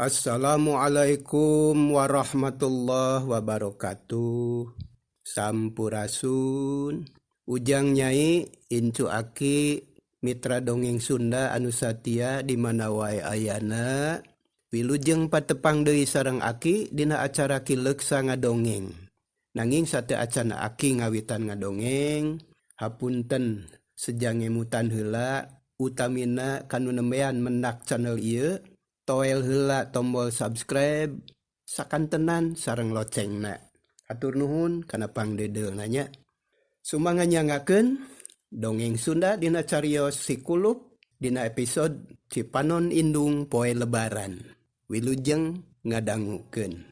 Assalamualaikum warahmatullahi wabarakatuh. Sampurasun. Ujang Nyai Incu Aki Mitra Dongeng Sunda anu satia di mana wae ayana. Wilujeng patepang deui sareng Aki dina acara Kileksa ngadongeng. Nanging sate acana Aki ngawitan ngadongeng. Hapunten sejangemutan heula utamina kanu nembean mendak channel ieu. Toel heula tombol subscribe sakantenan sareng locengna. Hatur nuhun kana pangdedeungna nya. Sumangga nyangakeun dongeng Sunda dina cariyos Sikulup dina episode Cipanon Indung Poe Lebaran. Wilujeng ngadangukeun.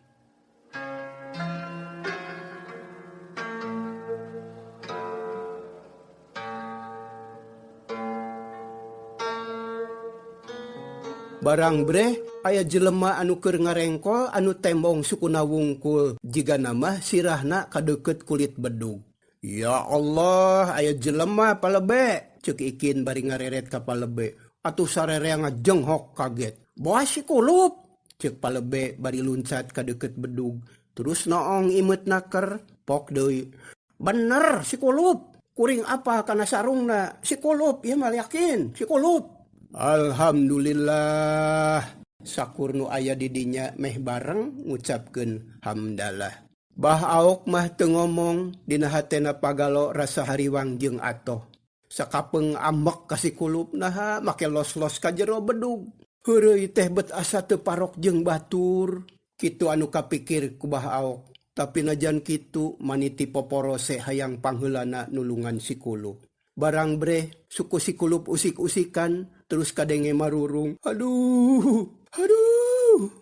Barang bre aya jelema anu keur ngarengkol anu tembong sukuna wungkul jiga nama sirahna kadeukeut kulit bedug. Ya Allah, aya jelema palebe ceuk ikin bari ngareret ka palebe. Atuh sarerea ngajenghok kaget. Boa Sikulup ceuk palebe bari luncat ka deukeut bedug. Terus noong imeut naker pok deui. Bener Sikulup, kuring apa kana sarungna? Sikulup ieu mah yakin, Sikulup. Alhamdulillah sakur nu aya di dinya meh bareng ngucapkeun hamdalah. Bah Aok mah teu ngomong dina hatena pagalo rasa hariwang jeung atoh. Sakapeung ambek ka Sikulup naha make los-los ka jero bedug. Heureuy teh bet asa teu parok jeung batur. Kitu anu kapikir ku Bah Aok. Tapi najan kitu maniti poporose hayang pangheulana nulungan Sikulup. Barang bre suku Sikulup usik-usikan terus kadenge marurung. Aduh,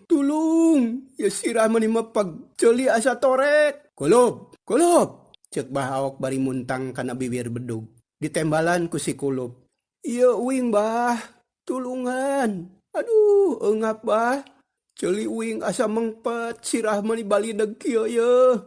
tulung. Ya sirah meni mepeg ceuli asa torek. Kulup, ceuk Bah Aok bari muntang kana bibir bedug. Ditembalan ku Sikulup. Ieu uing Bah, tulungan. Aduh, eungap Bah. Ceuli uing asa mengpet sirah meni balideg kieu yeuh.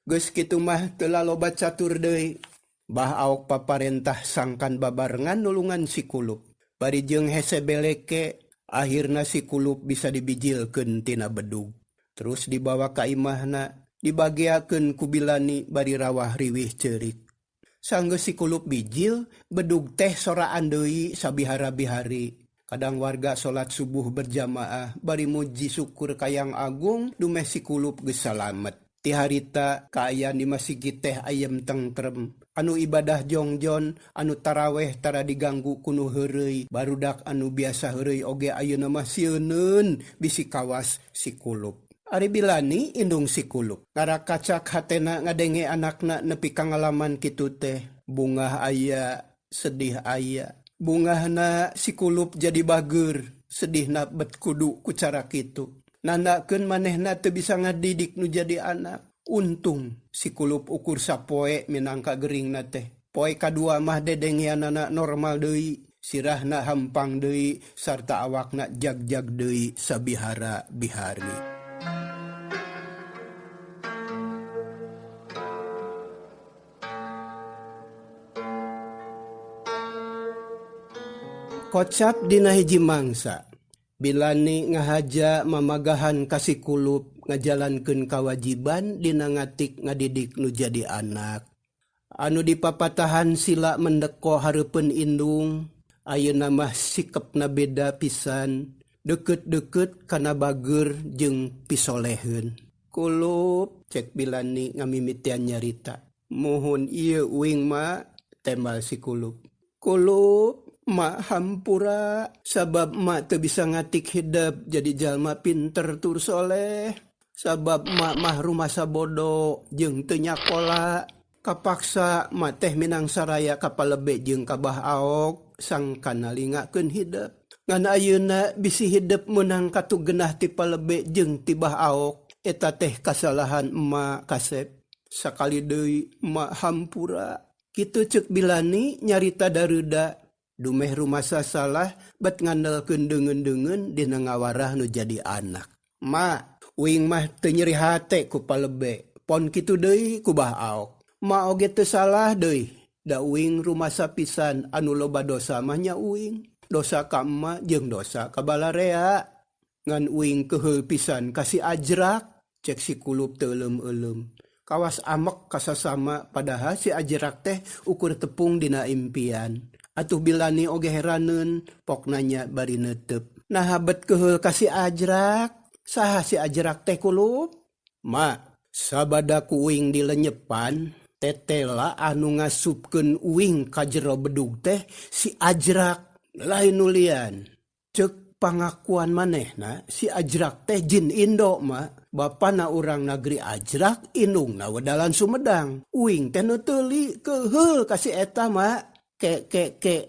Geus kitu mah teu laloba catur deui. Bah Aok paparentah sangkan babarengan nulungan Sikulup. Bari jeung hese beleke, akhirna Sikulup bisa dibijilkeun tina bedug. Terus dibawa ka imahna, dibagiakeun ku Bilani bari rawah riwih ceurik. Sanggeus Sikulup bijil, bedug teh soraan deui sabihara-bihari. Kadang warga salat subuh berjamaah, bari muji syukur ka Yang Agung, dumeh Sikulup geus salamet. Ti harita kaayaan di masjid teh ayem tentrem. Anu ibadah jongjon, anu taraweh tara diganggu kuno heureuy. Barudak anu biasa heureuy oge ayeuna mah sieuneun bisi kawas Sikulup. Ari Bilani indung Sikulup. Ngarakacak hatena ngadenge anakna nepi ka ngalaman kitu teh. Bungah aya, sedih aya. Bungahna Sikulup jadi bageur, sedihna bet kudu ku cara kitu. Nandakeun manehna teu bisa ngadidik nu jadi anak. Untung Sikulup ukur sapoe minangka geuringna teh. Poe kadua mah dedengeanana normal deui, sirahna hampang deui sarta awakna jag-jag deui sabihara-bihari. Kocap dina hiji mangsa. Bilani ngahaja mamagahan ka Sikulup ngajalankeun kawajiban dina ngatik ngadidik nu jadi anak. Anu dipapatahan sila mendeko hareupeun indung, ayeuna mah sikepna beda pisan, deukeut-deukeut kana bageur jeung pisoleheun. Kulup cek Bilani ngamimitian nyarita. Muhun ieu uing mah tembal Sikulup. Kulup mak hampura sabab mak teu bisa ngatik hidup jadi jalma pinter tur soleh. Sabab mak mah rumasa bodoh jeung teu nyakola. Kapaksa mak teh minang saraya ka palebe jeung ka Bah Aok sangkan nalingakeun hidup. Ngan ayeuna bisi hidup meunang katugenah ti palebe jeung ti Bah Aok. Eta teh kasalahan emak kasep. Sakali deui mak hampura. Kitu ceuk Bilani nyarita dareuda. Dumeh rumasa salah bat ngandelkeun deungeun-deungeun dina ngawarah nu jadi anak. Ma, uing mah teu nyeri hate ku palebe. Pon kitu deui ku Bah Aok. Ma oge teu salah deui. Da uing rumasa pisan anu loba dosa mah nya uing. Dosa ka emak jeung dosa ka balarea. Ngan uing keheul pisan kasih ajrak, cek si kulup teu eleum-eleum. Kawas amek kasasama padahal si ajrak teh ukur tepung dina impian. Atuh bilani oge heraneun, pok nanya bari neuteup. Nah habet keheul kasih ajrak, saha si ajrak teh kulup? Ma, sabada ku uing dilenyepan, tetela anu ngasupkeun uing ka jero bedug teh si ajrak lain nulian. Cek pangakuan manehna si ajrak teh jin Indo ma. Bapana urang negeri ajrak, indungna wedalan Sumedang. Uing teh nu teuli keheul kasih eta ma. Ke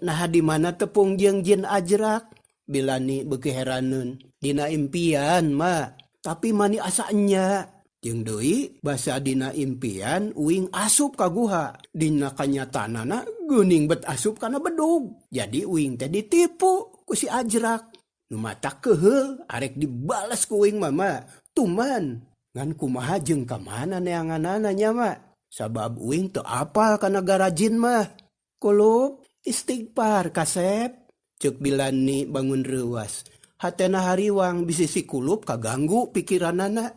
nah di mana tepung jeung jin ajrak? Bilani beuki heraneun. Dina impian ma. Tapi mani asa enya. Jeung deui basa dina impian uing asup ka guha. Dina kanyatanana geuning bet asup kana bedug. Jadi uing teh ditipu ku si ajrak. Nu mata keheul arek dibales ku uing mama. Tuman ngan kumaha jeung ka mana neanganana nya mah. Sabab uing teu apal ka nagara jin mah. Kulup istighfar kasep. Ceuk bilani bangun reuwas. Hatena hariwang bisi si kulup kaganggu pikiranana.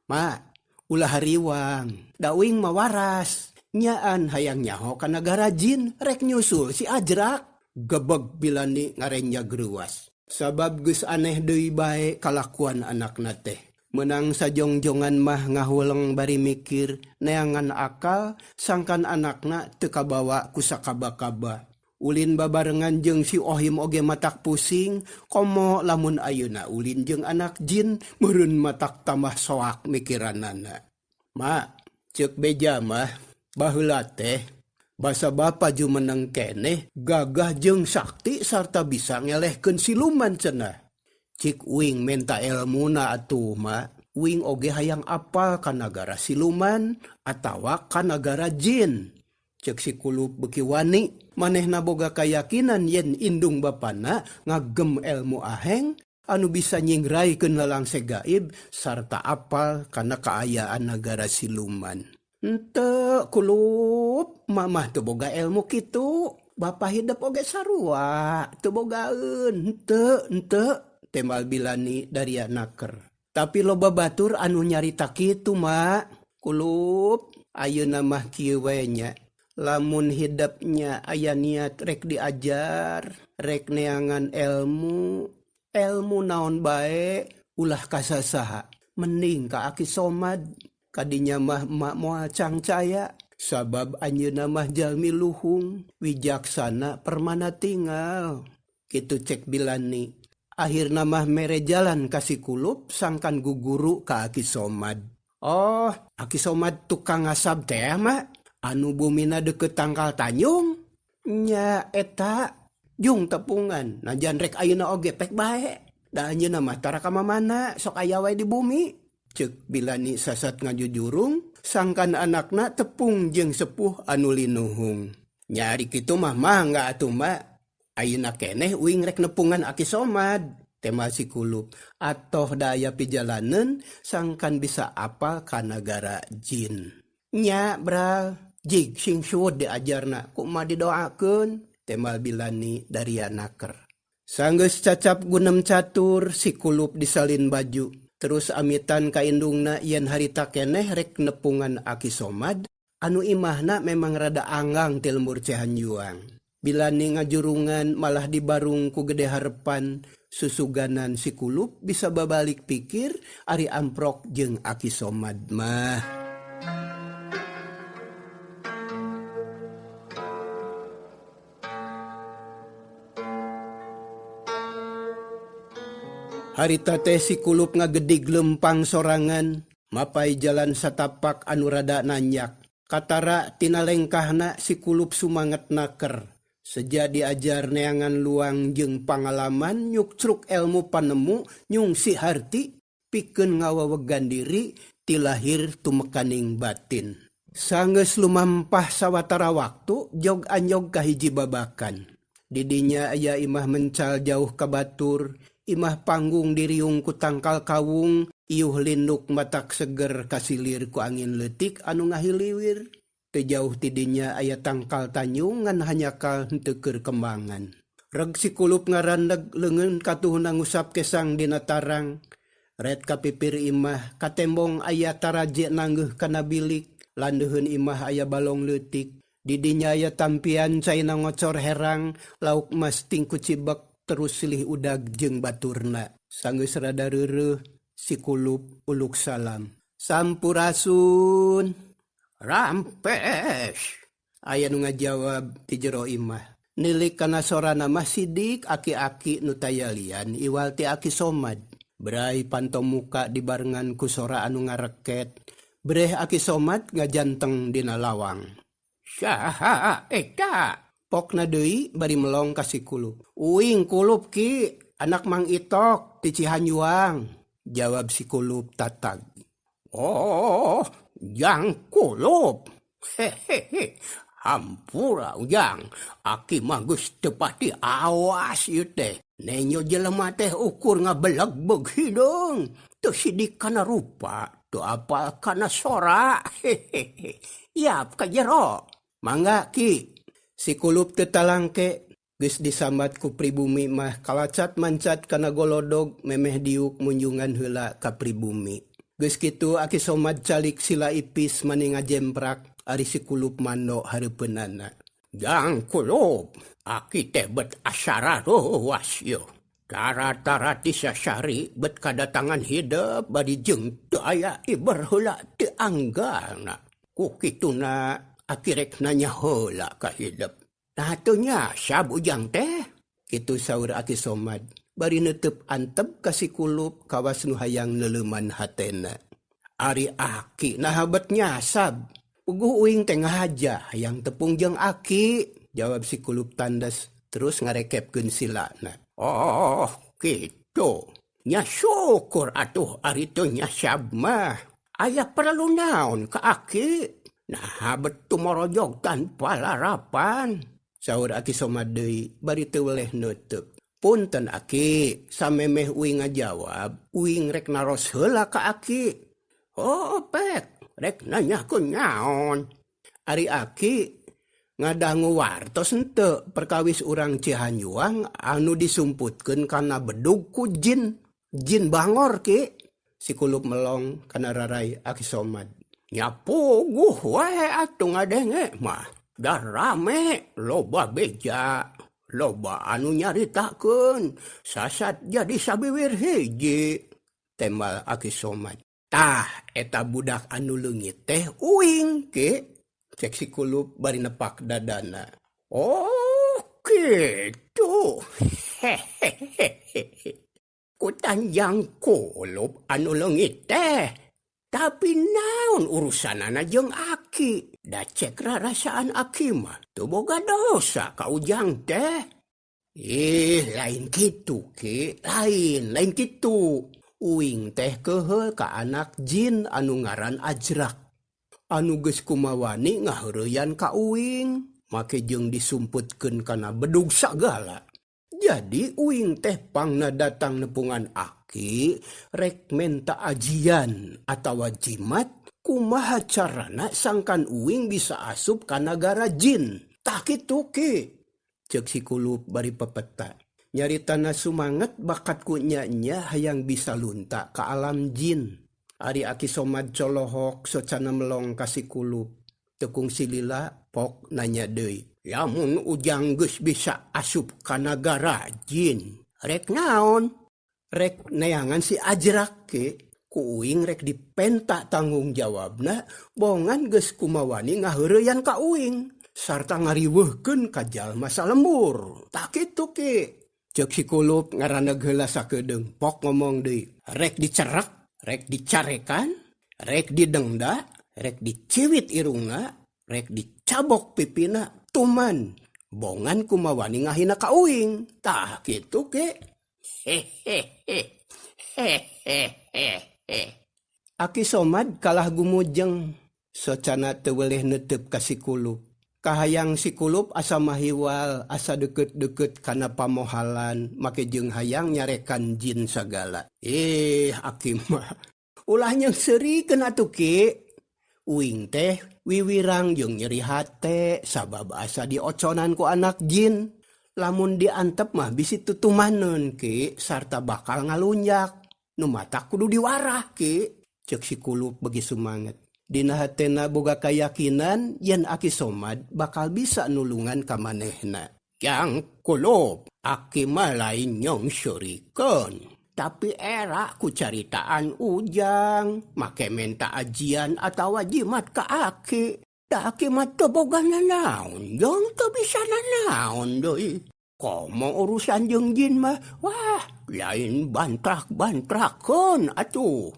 Ma, ulah hariwang. Da uing mah waras. Nyaan hayang nyaho ka nagara jin rek nyusul si ajrak. Gebeg bilani ngarenjag reuwas. Sabab geus aneh deui bae kalakuan anakna teh. Menang sajongjongan mah ngahuleng bari mikir neangan akal sangkan anakna teu kabawa ku sakaba-kaba. Ulin babarengan jeung si Ohim oge matak pusing, komo lamun ayeuna ulin jeung anak jin meureun matak tambah soak mikiranana. Ma, ceuk beja mah baheula teh basa bapa ju meneng keneh gagah jeung sakti sarta bisa ngelehkeun siluman cenah. Cik uing menta elmuna atuh ma, uing oge hayang apal ka nagara siluman atawa ka nagara jin. Cek si kulup beuki wani, manehna boga kayakinan yen indung bapana ngagem elmu aheng anu bisa nyingraikeun lalangseh gaib sarta apal kana kaayaan nagara siluman. Henteu kulup, mamah teu boga elmu kitu. Bapa hidup oge sarua, teu bogaeun, henteu. Tembal bilani dari naker. Tapi loba batur anu nyarita kitu mak. Kulup ayeuna mah kieu we nya. Lamun hidupnya aya niat rek diajar, rek neangan ilmu naon bae ulah kasasaha. Mending ka Aki Somad, kadinya mah mak moal cangcaya. Sabab anjeunna mah jalmi luhung, wijaksana permana tinggal. Kitu cek bilani. Akhirna mah mere jalan kasih kulup sangkan guguru ka Aki Somad. Oh, Aki Somad tukang ngasab teh mah anu bumina deket Tangkal Tanjung. Nya eta jung tepungan najan rek ayeuna oge pek bae. Da anjeunna mah tara ka mamana sok aya wae di bumi. Ceuk bilani sasat ngajujurung sangkan anakna tepung jeung sepuh anu linuhung. Nyari kitu mah mangga atuh mah. Ayeuna keneh uing rek nepungan Aki Somad. Tema si kulup. Atoh daya pijalaneun sangkan bisa apal ka nagara jin. Nya bral, jig sing suwud diajarna kumaha didoakeun. Temal bilani dari naker. Sanggeus cacap gunem catur si kulup disalin baju. Terus amitan ka indungna yen harita keneh rek nepungan Aki Somad. Anu imahna memang rada anggang ti lembur Cihanjuang. Bilani ngajurungan malah dibarung ku gede harepan susuganan si kulup bisa babalik pikir ari amprok jeung Aki Somad mah. Harita teh si kulup ngagedig lempang sorangan, mapai jalan satapak anu rada nanyak. Katara tinalengkahna si kulup sumanget naker. Seja diajar neangan luang jeung pangalaman nyukcruk ilmu panemu nyung si harti pikeun ngawawegan diri ti lahir tumekaning batin. Sanggeus lumampah sawatara waktu jog anyog ka hiji babakan. Didinya aya imah mencal jauh ka batur, imah panggung diriung ku tangkal kawung, iuh linduk matak seger kasilir ku angin leutik anu ngahiliwir. Teu jauh tidinya aya Tangkal Tanjung ngan hanyakal henteu keur kembangan. Reg si kulup ngarandag leungeun katuhuna ngusap kesang dina tarang. Red kapipir imah katembong aya taraje nanggeuh kana bilik. Landeuheun imah aya balong leutik. Didinya aya tampian caina ngocor herang. Lauk mas tingku cibek terus silih udag jeung baturna. Sanggeus rada reureuh si kulup uluk salam. Sampurasun. Rampes. Aya nu ngajawab ti jero imah. Nilik kana sorana mah sidik aki-aki nu tayalian iwal ti Aki Somad. Berai panto muka dibarengan ku sora anu ngareket. Breh Aki Somad ngajanteng dina lawang. Saha eta? Pokna deui bari melong ka si kulup. Uing kulup ki, anak Mang Itok ti Cihanyuang. Jawab si kulup tatag. Oh, jang kulup. Hehehe. Hampura ujang, Aki mah geus teu pati awas ieu teh. Nenyo jelema teh ukur ngabelegbeg hidung. Teu sidik kana rupa, teu apal kana sora. Hehehe. Yap ka jero. Mangga Ki. Si kulup teu talangke geus disambat ku pribumi mah kalacat mancat kana golodog memeh diuk munjungan heula ka pribumi. Geus kitu Aki Somad calik sila ipis mani ngajemprak. Ari si kulup mando hareupeunana. Jang kulup, Aki teh bet asara ruas yo. Tara-tara ti sasari bet kadatangan hidup bari jeung teu aya iber heula teu anggalna. Ku kituna Aki rek nanya heula ka hidup. Nah teu nya sabujang teh. Kitu saur Aki Somad. Bari neuteub antep ka si kulup kawas nu hayang neuleuman hatena. Ari Aki nah bet nyasab. Uguh uing teh ngahaja hayang tepung jeung Aki. Jawab si kulup tandas terus ngarekepkeun silana. Oh kitu. Nya syukur atuh ari teu nyasab mah. Aya perlu naon ka Aki? Nah betu morojog tanpa larapan. Saur Aki Somad deui bari teu weleh neuteub. Punten Aki, samemeh uing ngajawab, uing rek naros heula ka Aki. Oh pek. Rek nanya ku naon. Ari Aki ngadangu wartos henteu perkawis urang Cihanyuang anu disumputkeun kana bedug ku jin. Jin bangor Ki. Si kulup melong kana rarai Aki Somad. Nya puguh wae atuh ngadenge mah. Da rame loba beja. Loba anu nyaritakeun sasat jadi sabiwir hiji. Tembal Aki Somad. Tah, eta budak anu leungit teh uing Ki. Cek si kulup bari nepak dadana. Oh, kitu. Hehehe. Kutanjang kulup anu leungit teh. Tapi naon urusanana jeung Aki? Da cek rarasaan Aki mah teu boga dosa ka ujang teh. Lain kitu Ki, lain kitu. Uing teh keuheul ka anak jin anu ngaran Ajrak. Anu geus kumawani ngaheureyan ka uing. Make jeung disumputkeun kana bedug sagala. Jadi uing teh pangna datang nepungan Aki. Rek menta ajian atawa jimat. Kumaha carana sangkan uing bisa asup ka nagara jin. Tah kitu Ki. Ceuk si kulup bari pepeta. Nyaritana sumanget bakat ku nya hayang bisa lunta ka alam jin. Ari Aki Somad colohok socana melong ka si kulup. Tekung silila pok nanya deui. Lamun ujang geus bisa asup ka nagara jin. Rek naon? Rek neangan si Ajrak Ki. Ku uing rek dipenta tanggung jawabna. Bongan geus kumawani ngaheureyan ka uing. Sarta ngariweuhkeun ka jalma salembur. Tak kitu Ki. Ceuk si kulup ngaraneg heula sakedeung. Pok ngomong deui. Rek dicerak, rek dicarekan, rek didengda, rek diciwit irungna, rek dicabok pipina, tuman. Bongan kumawani ngahina ka uing. Tah kitu Ki. Hehehe. Aki Somad kalah gumujeng. Socana teu weleh neuteub ka si kulup. Kahayang si kulup asa mahiwal, asa deket-deket kana pamohalan, make jeung hayang nyarekan jin sagala. Aki mah ulah nyang serikeun atuh Ki. Uing teh wiwirang jeung nyeri hate sabab asa dioconan ku anak jin. Lamun diantep mah bisi tutumanen ki sarta bakal ngalunjak. Nu mata kudu diwarah ki. Cek si Kulup bagi sumanget. Dina hatena boga keyakinan yen Aki Somad bakal bisa nulungan ka manehna. Yang Kulup, Aki mah lain nyong syurikeun. Tapi era ku caritaan Ujang, make menta ajian atau jimat ka Aki. Da Aki mah teu boga nanaon, jong teu bisa nanaon deui. Komo urusan jeung jin mah, wah lain bantrak-bantrakeun atuh.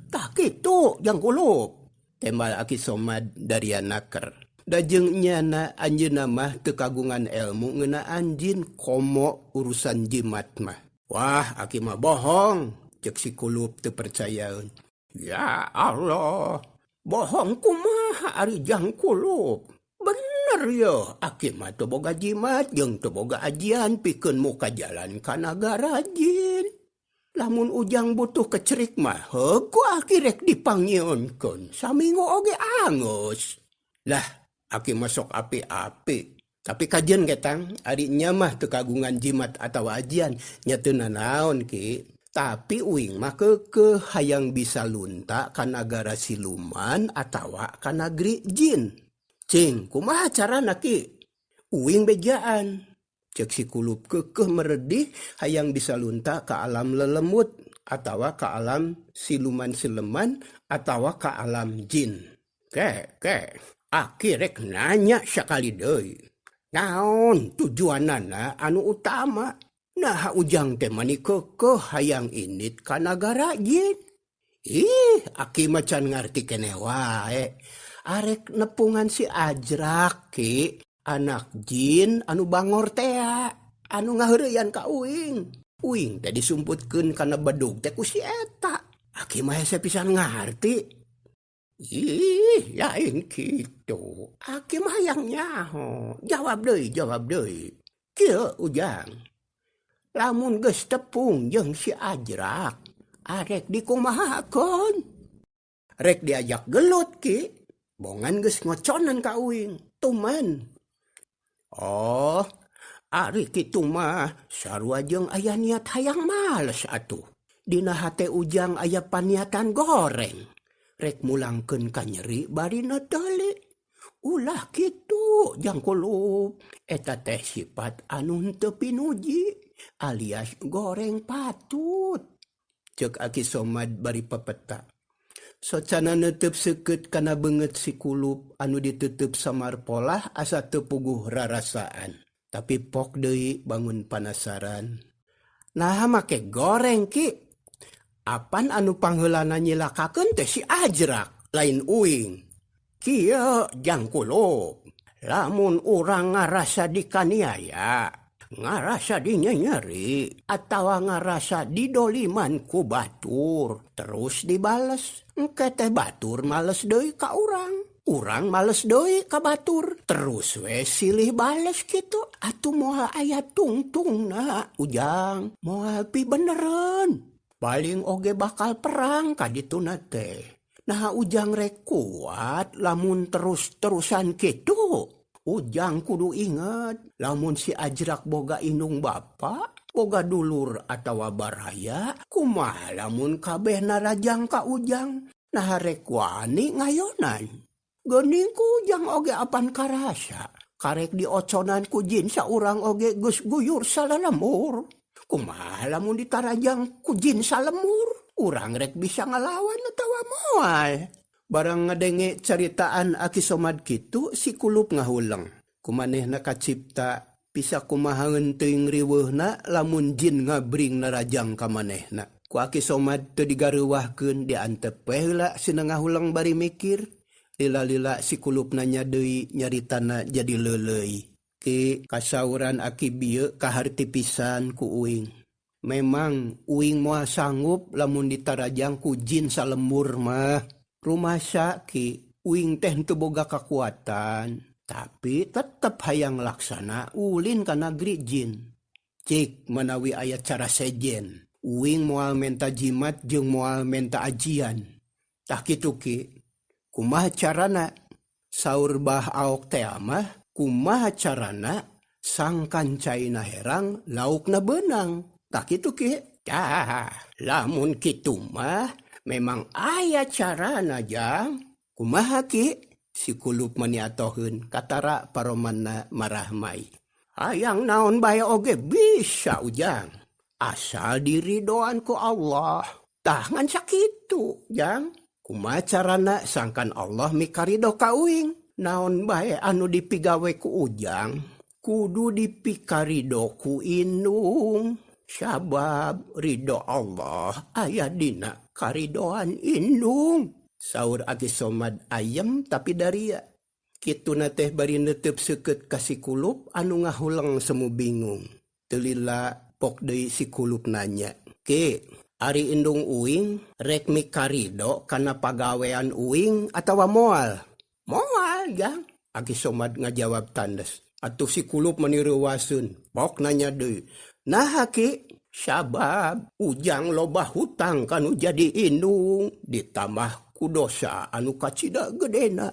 Tah kitu Jang Kulup. Tembal Aki Somad dari anaker. Dajeng nyana anjeunna mah teu kagungan ilmu ngeunaan jin komo urusan jimat mah. Wah, Aki mah bohong, cek si Kulup teu percayaeun. Ya Allah, bohong kumaha ari Jang Kulup. Bener ya, Aki mah teu boga jimat jeung teu boga ajian pikeun muka jalan ka nagara jin. Lamun Ujang butuh kecerik mah, heuku Aki rek dipanggieunkeun. Samingo oge angus. Lah, Aki masuk api-api. Tapi kajian ketang, adiknya mah teu kagungan jimat atau ajian. Nya teu nanaon ki. Tapi uing mah kekeh hayang bisa lunta ka nagara siluman atawa ka negeri jin. Cing, kumaha carana ki? Uing bejaan. Cek si Kulup kekeh meredih hayang bisa lunta ka alam lelemut atawa ka alam siluman-sileman atawa ka alam jin. Ke, Aki rek nanya sakali deui. Naon tujuanana anu utama? Nah Ujang teh mani kekeh hayang indit ka nagara jin. Ih, Aki macan ngarti keneh wae. Arek nepungan si Ajrak ki, anak jin anu bangor tea, anu ngaheureuyan ka uing. Uing teh disumputkeun kana bedug teh ku si eta. Aki mah hese pisan ngarti. Ih, lain kitu. Aki mah hayang nyaho. Jawab deui. Kieu Ujang. Lamun geus tepung jeung si Ajrak, arek dikumahakeun? Rek diajak gelut ki. Bongan geus ngoconan ka uing. Tuman. Oh, ari kitu mah sarua jeung aya niat hayang males atuh. Dina hate Ujang aya paniatan goreng. Rek mulangkeun ka nyeri bari neutali. Ulah kitu Jang Kulup. Eta teh sifat anu henteu pinuji alias goreng patut. Cek Aki Somad bari pepeta. Socana neuteup seukeut kana beungeut si Kulup anu diteuteub samar polah asa teu puguh rarasaan. Tapi pok deui bangun panasaran. Nah make goreng ki. Apan anu pangheulana nyilakakeun teh si Ajrak lain uing. Kieu Jang Kulup. Lamun urang ngarasa dikaniaya, ngarasa dinyenyeri, atawa ngarasa didoliman ku batur, terus dibales. Engke teh batur males deui ka urang. Urang males deui ka batur. Terus we silih bales kitu. Atuh moal aya tungtungna Ujang. Moal pi beneran. Paling oge bakal perang kadituna teh. Nah Ujang rek kuat lamun terus-terusan kitu. Ujang kudu inget, lamun si Ajrak boga indung bapa, boga dulur atawa baraya, kumaha lamun kabehna rajang ka Ujang. Nah rek wani ngayonan. Geuning ku Ujang oge apan karasa. Karek dioconan ku jin saurang oge geus guyur salalemur. Kumaha lamun ditarajang ku jin salemur, urang rek bisa ngalawan atawa moal. Barang ngadenge caritaan Aki Somad kitu, si Kulup ngahuleng. Kumanehna kacipta bisa kumahaeun teuing riweuhna lamun jin ngabring narajang ka manehna. Ku Aki Somad teu digareuwahkeun diantep we heula sina ngahuleng bari mikir. Lila-lila si Kulup nanya deui nyaritana jadi leuleuy. Ki kasauran Aki bieu kaharti pisan ku uing. Memang uing moal sanggup lamun ditarajang ku jin salembur mah. Rumasa ki uing teh teu boga kakuatan, tapi tetep hayang laksana ulin ka negeri jin. Cik menawi aya cara sejen, uing moal menta jimat jeung moal menta ajian. Tah kitu ki, kumaha carana? Saur Bah Aok teh mah kumaha carana Sang kancay na herang, lauk na benang. Tak itu ki. Lamun kitu mah, memang aya cara na jang. Kumaha ki? Si kulup maniatohun, katara paromanna marahmai. Hayang naon bae oge bisa ujang. Asal diridoan ku Allah. Tangan sakitu, jang. Kumaha carana sangkan Allah mikarido ka uing. Naon bae anu dipigawe ku ujang. Kudu dipikarido ku inung. Sabab ridho Allah aya dina karidoan inung. Saur Aki Somad ayam tapi daria. Kitu na teh bari neuteup seukeut ka si kulup anu ngahulang semu bingung. Telila pok deui si kulup nanya. Ke, ari indung uing rek mikarido kana pagawean uing atawa moal? Moal, jang. Aki Somad ngajawab tandes. Atuh si kulup manireuwaseun. Pok nanya deui. Nah ki, sabab ujang loba hutang kanu jadi indung ditambah ku dosa anu kacida gedena.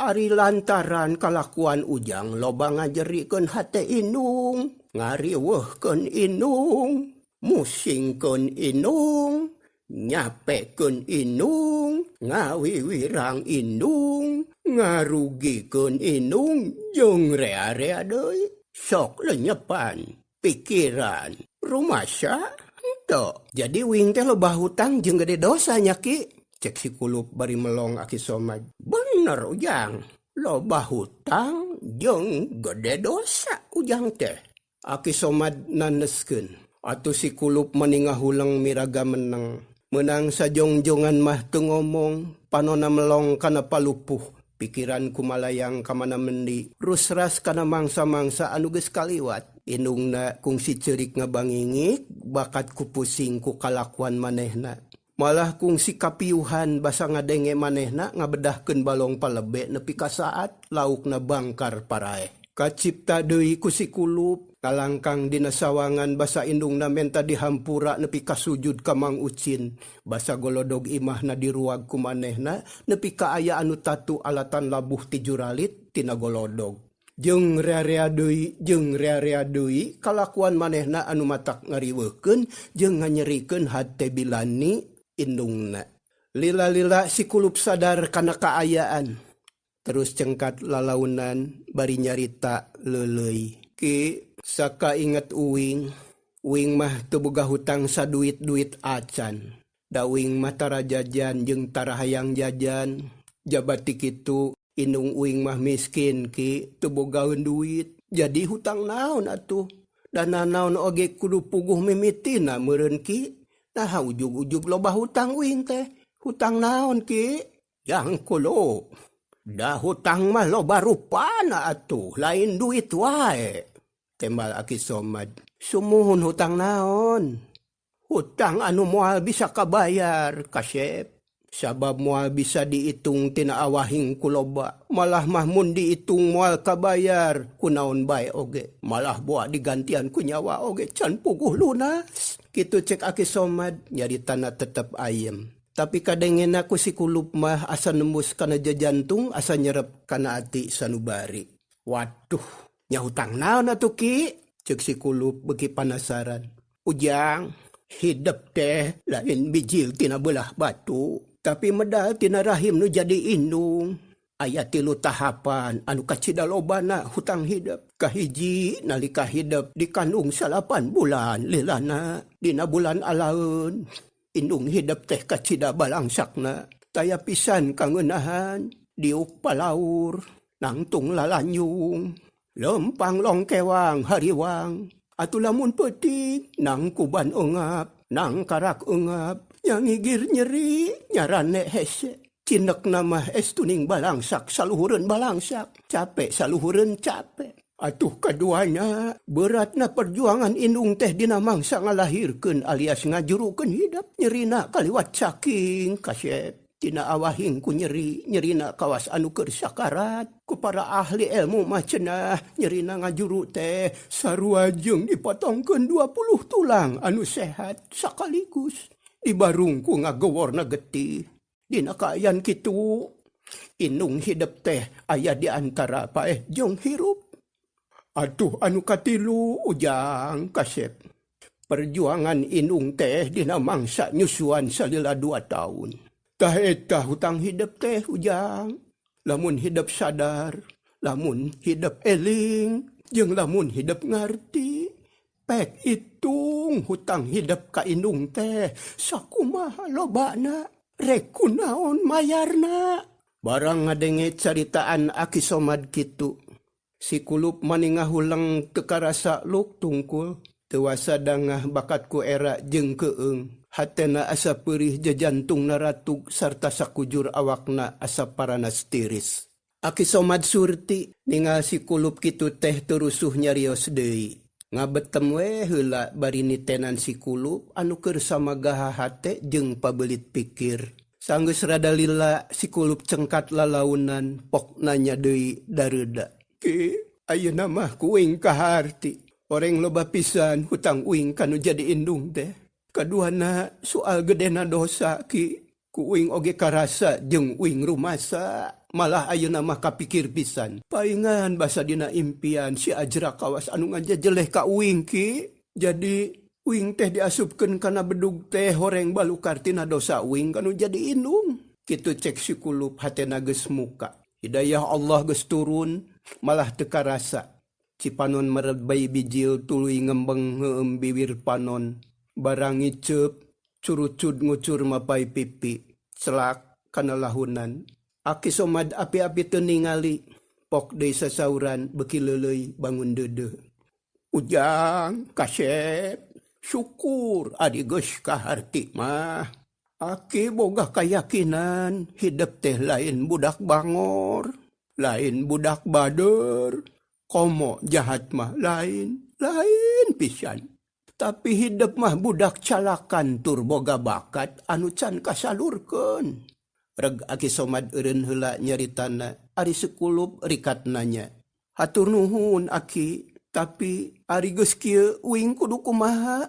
Ari lantaran kalakuan ujang loba ngajerikeun hate indung, ngariweuhkeun indung, musingkeun indung, nyapekeun indung, ngawiwirang indung, ngarugikeun indung, jeung rea-rea deui. Sok lenyepan pikiran rumasa ento. Jadi uing teh loba hutang jeung gede dosanya ki. Cek si kulup bari melong Aki Somad. Bener ujang. Loba hutang jeung gede dosa ujang teh. Aki Somad naneskeun. Atuh si kulup meningahulang miraga menang. Menang sajongjongan mah teu ngomong. Panona melong kana palupuh. Pikiran kumalayang kamana mendi. Rusras kana mangsa-mangsa anu geus kaliwat. Indungna kungsi ceurik ngabangingik, bakat ku pusing ku kalakuan manehna. Malah kungsi kapiuhan basa ngadenge manehna ngabedahkeun balong palebe nepi ka saat laukna bangkar parae. Kacipta deui ku si kulup, kalangkang dina sawangan basa indungna menta dihampura nepi ka sujud ka Mang Ucin. Basa golodog imahna diruag ku manehna nepi ka aya anu tatu alatan labuh ti juralit tina golodog. Jeung rea-rea deui kalakuan manehna anu matak ngariweukeun jeung nganyerikeun hate bilani indungna. Lila-lila si kulup sadar kana kaayaan. Terus cengkat lalaunan bari nyarita leuleuy. Ki saka inget uing mah teu boga hutang saduit-duit acan. Da uing mah tara jajan jeung tara hayang jajan. Jabati kitu indung uing mah miskin ki teu bogaeun duit. Jadi hutang naon atuh? Dana naon oge kudu puguh mimitina meureun ki. Nah ujug-ujug loba hutang uing teh. Hutang naon ki? Yang kulo. Da hutang mah loba rupana atuh, lain duit wae. Tembal Aki Somad. Sumuhun hutang naon? Hutang anu moal bisa kabayar, kasep. Sabab moal bisa diitung tina awahing kuloba. Malah mah mun diitung moal kabayar, kunaon bae oge. Malah boa digantian ku nyawa oge, can puguh lunas. Kitu cek Aki Somad, nyaritana tetep ayem. Tapi kadangin aku si kulup mah asa nembus kana jajantung, asa nyerep kana ati sanubari. Waduh, nyahutang naon atuh ki? Cek si kulup beki panasaran. Ujang, hidup teh lain bijil tina belah batu, tapi medal tina rahim nu jadi indung. Aya 3 tahapan anu kacida lobana hutang hidup. Kahiji nalika hidup dikandung 8 bulan lilana dina bulan alaeun. Indung hidup teh kacida balangsakna. Taya pisan kangenahan, diuk palaur, nangtung lalanyung, lempang longkewang hariwang. Atu lamun peuting, nang kuban ungap, nang karak ungap, nyangigir nyeri, nyarane hese. Cinek nama es tuning balangsak, saluhureun balangsak, capek saluhureun capek. Atuh kaduanya beratna perjuangan indung teh dina mangsa ngalahirkeun alias ngajurukeun hidup. Nyerina kaliwat saking kasep. Tina awahing ku nyerina kawas anu keur sakarat. Ku para ahli ilmu mah cenah nyerina ngajuru teh sarua jeung dipotongkeun 20 tulang anu sehat sakaligus. Dibarung ku ngageworna getih. Dina kaayaan kitu indung hidup teh aya di antara paeh jeung hirup. Atuh anu katilu ujang kasep. Perjuangan inung teh dina mangsa nyusuan salila 2 tahun. Tah eta hutang hidup teh ujang. Lamun hidup sadar, lamun hidup eling, jeung lamun hidup ngarti. Pek itung hutang hidup ka inung teh sakumaha lobana rek kunaon mayarna. Barang ngadenge caritaan Aki Somad kitu. Si kulup maningah hulang tekarasa luk tungkul. Tewasa dangah bakat ku era jeung keung. Hatena asa perih jajantung naratug sarta sakujur awakna asa paranas tiris. Aki Somad surti ningal si kulup kitu teh terusuh nyarios deui. Ngabetem we heula bari nitenan si kulup anu keur samagaha hate jeung pabelit pikir. Sanggeus rada lila si kulup cengkat lalaunan pok nanya deui dareuda. Ki ayeuna mah kuing kaharti. Oreng loba pisan hutang uing kanu jadi indung teh. Kaduana soal gedena dosa ki. Ku uing oge karasa jeung uing rumasa. Malah ayeuna mah kapikir pisan. Paingan basa dina impian si Ajra kawas anu ngajejeleh ka uing ki. Jadi uing teh diasupkeun kana bedug teh horeng balukar tina dosa uing kanu jadi indung. Kitu cek si kulup hatena geus muka. Hidayah Allah geus turun malah teu karasa. Cipanon merebay bijil tuluy ngembeng ngeueum bibir panon. Barang ngiceup curucud ngucur mapai pipi. Celak kana lahunan. Aki Somad api-api teu ningali. Pok deui sasauran beuki leuleuy bangun deudeuh. Ujang kasep. Syukur adi geus kaharti mah. Aki boga kayakinan hidup teh lain budak bangor. Lain budak bader. Komo jahat mah lain pisan. Tapi hidup mah budak calakan tur boga bakat anu can kasalurkeun. Reg Aki Somad eureun heula nyaritana ari sekulup rikat nanya. Hatur nuhun Aki, tapi ari geus kieu uing kudu kumaha?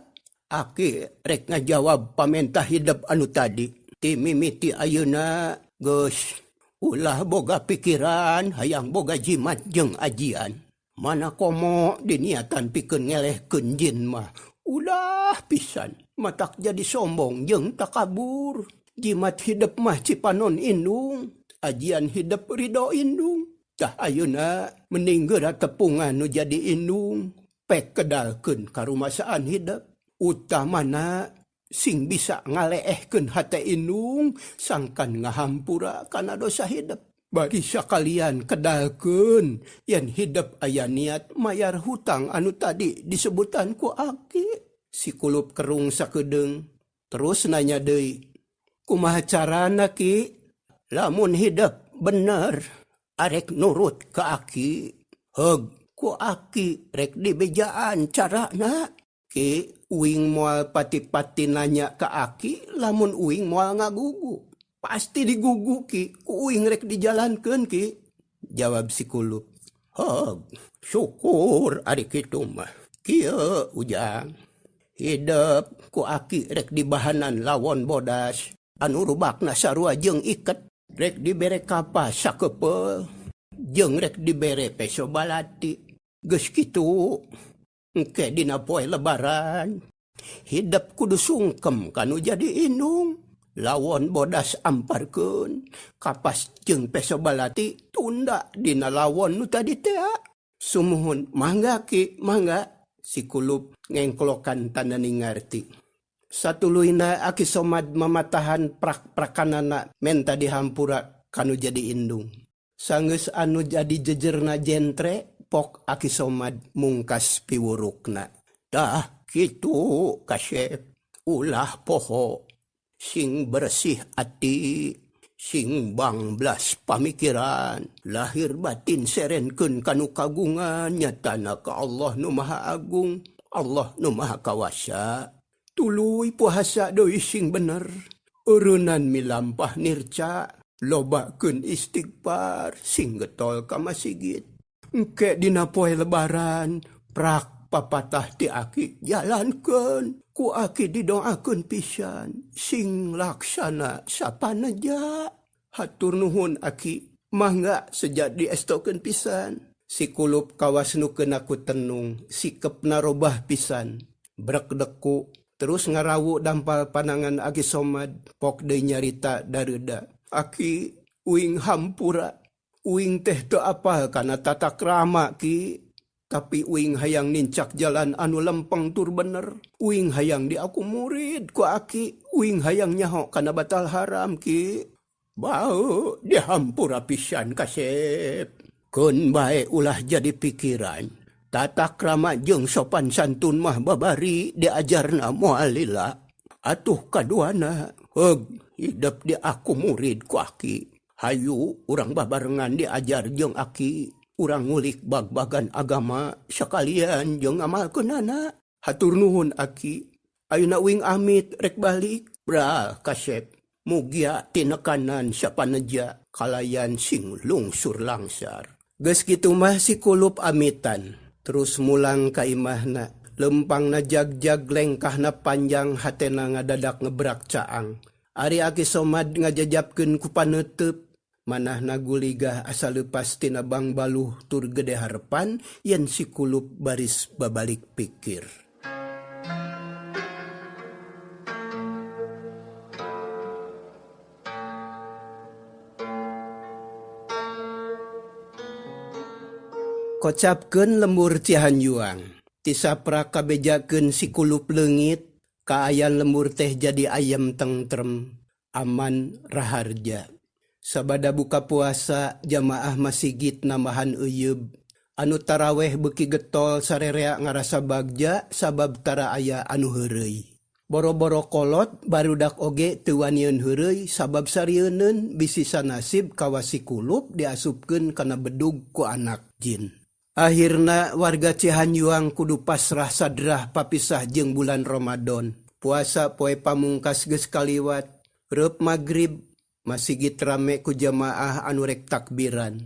Aki rek ngajawab pamentah hidup anu tadi. Ti mimiti ayeuna geus ulah boga pikiran hayang boga jimat jeung ajian. Mana komo diniatan pikeun ngelehkeun jin mah. Ulah pisan. Matak jadi sombong jeung takabur. Jimat hidup mah cipanon indung. Ajian hidup ridho indung. Tah ayeuna mending geura tepungan nu jadi indung. Pek kedalkeun karumasaan hidup. Utamana sing bisa ngaleehkeun hate indung sangkan ngahampura kana dosa hidup. Bari sakalian kedalkeun yen hidup aya niat mayar hutang anu tadi disebutan ku Aki. Si kulup kerung sakedeung terus nanya deui. Kumaha carana Ki? Lamun hidup bener arek nurut ka Aki. Heug ku Aki rek dibejaan carana. Ki uing moal pati-pati nanya ka Aki lamun uing moal ngagugu. Pasti digugu Ki, ku uing rek dijalankeun Ki. Jawab si kulup. Heug, syukur ari kitu mah. Kieu ujang. Hidup ku Aki rek dibahanan lawon bodas. Anu rubakna sarua jeung iket. Rek dibere kapas sakepeul. Jeung rek dibere peso balati. Geus kitu. Engke dina poe lebaran. Hidup kudu sungkem kanu jadi indung. Lawon bodas amparkeun. Kapas jeung peso balati tunda dina lawon nu tadi teh. Sumuhun, mangga Ki, mangga. Si kulup ngengklokan tanda ningarti. Satuluyna Aki Somad mamatahan prakanana menta dihampura kanu jadi indung. Sanggeus anu jadi jejerna jentre pok Aki Somad mungkas piwurukna. Dah kitu kasep. Ulah poho. Sing bersih ati, sing bangblas pamikiran, lahir batin serenkeun kanu kagungan, nyatana ka Allah nu Maha Agung, Allah nu Maha Kawasa. Tuluy puasa deui sing bener, eureunnan milampah nirca, lobakeun istighfar, sing getol ka masjid. Engke dina poe lebaran, prak papatah ti Aki jalankeun. Ku Aki didoakeun pisan, sing laksana sapanaja. Hatur nuhun Aki, mangga sejak diestokeun pisan. Si kulup kawas nu kena ku tenung, sikep narobah pisan. Brek deku, terus ngarawu dampal panangan Aki Somad, pok deui nyarita dareuda. Aki, uing hampura, uing teh teu apal kana tata krama ki. Tapi uing hayang nincak jalan anu lempeng tur bener. Uing hayang di aku murid ku Aki, uing hayang nyaho kana batal haram ki. Bau dihampura pisan kasep. Keun bae ulah jadi pikiran. Tata krama jeung sopan santun mah babari diajarna moalila. Atuh kaduana, hidup di aku murid ku Aki. Hayu urang babarengan diajar jeung Aki. Urang ngulik bag-bagan agama sekalian jeung amalkeunana. Hatur nuhun Aki. Ayeuna uing amit rek balik. Bra kasep. Mugia tinekanan sapaneja kalayan sing lungsur langsar. Geus kitu mah si kulup amitan, terus mulang ka imahna. Lempangna jag-jag lengkahna panjang hatena ngadadak ngebrak caang. Ari Aki Somad ngajajabkeun ku paneuteub, manahna guligah asa leupas tina bang baluh tur gede harepan yen si kulup baris babalik pikir. Kocapkeun lembur Cihanjuang, tisaprak kabejakeun si kulup leungit, kaayan lembur teh jadi ayem tentrem, aman raharja. Sabada buka puasa jamaah masigit nambahan euyeup, anu taraweh beuki getol sarerea ngarasa bagja sabab tara aya anu heureuy. Boro-boro kolot barudak oge teu wanieun heureuy sabab sarieunun bisi sanasib kawa si kulup diasupkeun kana bedug ku anak jin. Akhirna warga Cihanjuang kudu pasrah sadrah papisah jeung bulan Ramadan. Puasa poe pamungkas geus kaliwat, reup magrib masigit rame ku jamaah anu rek takbiran.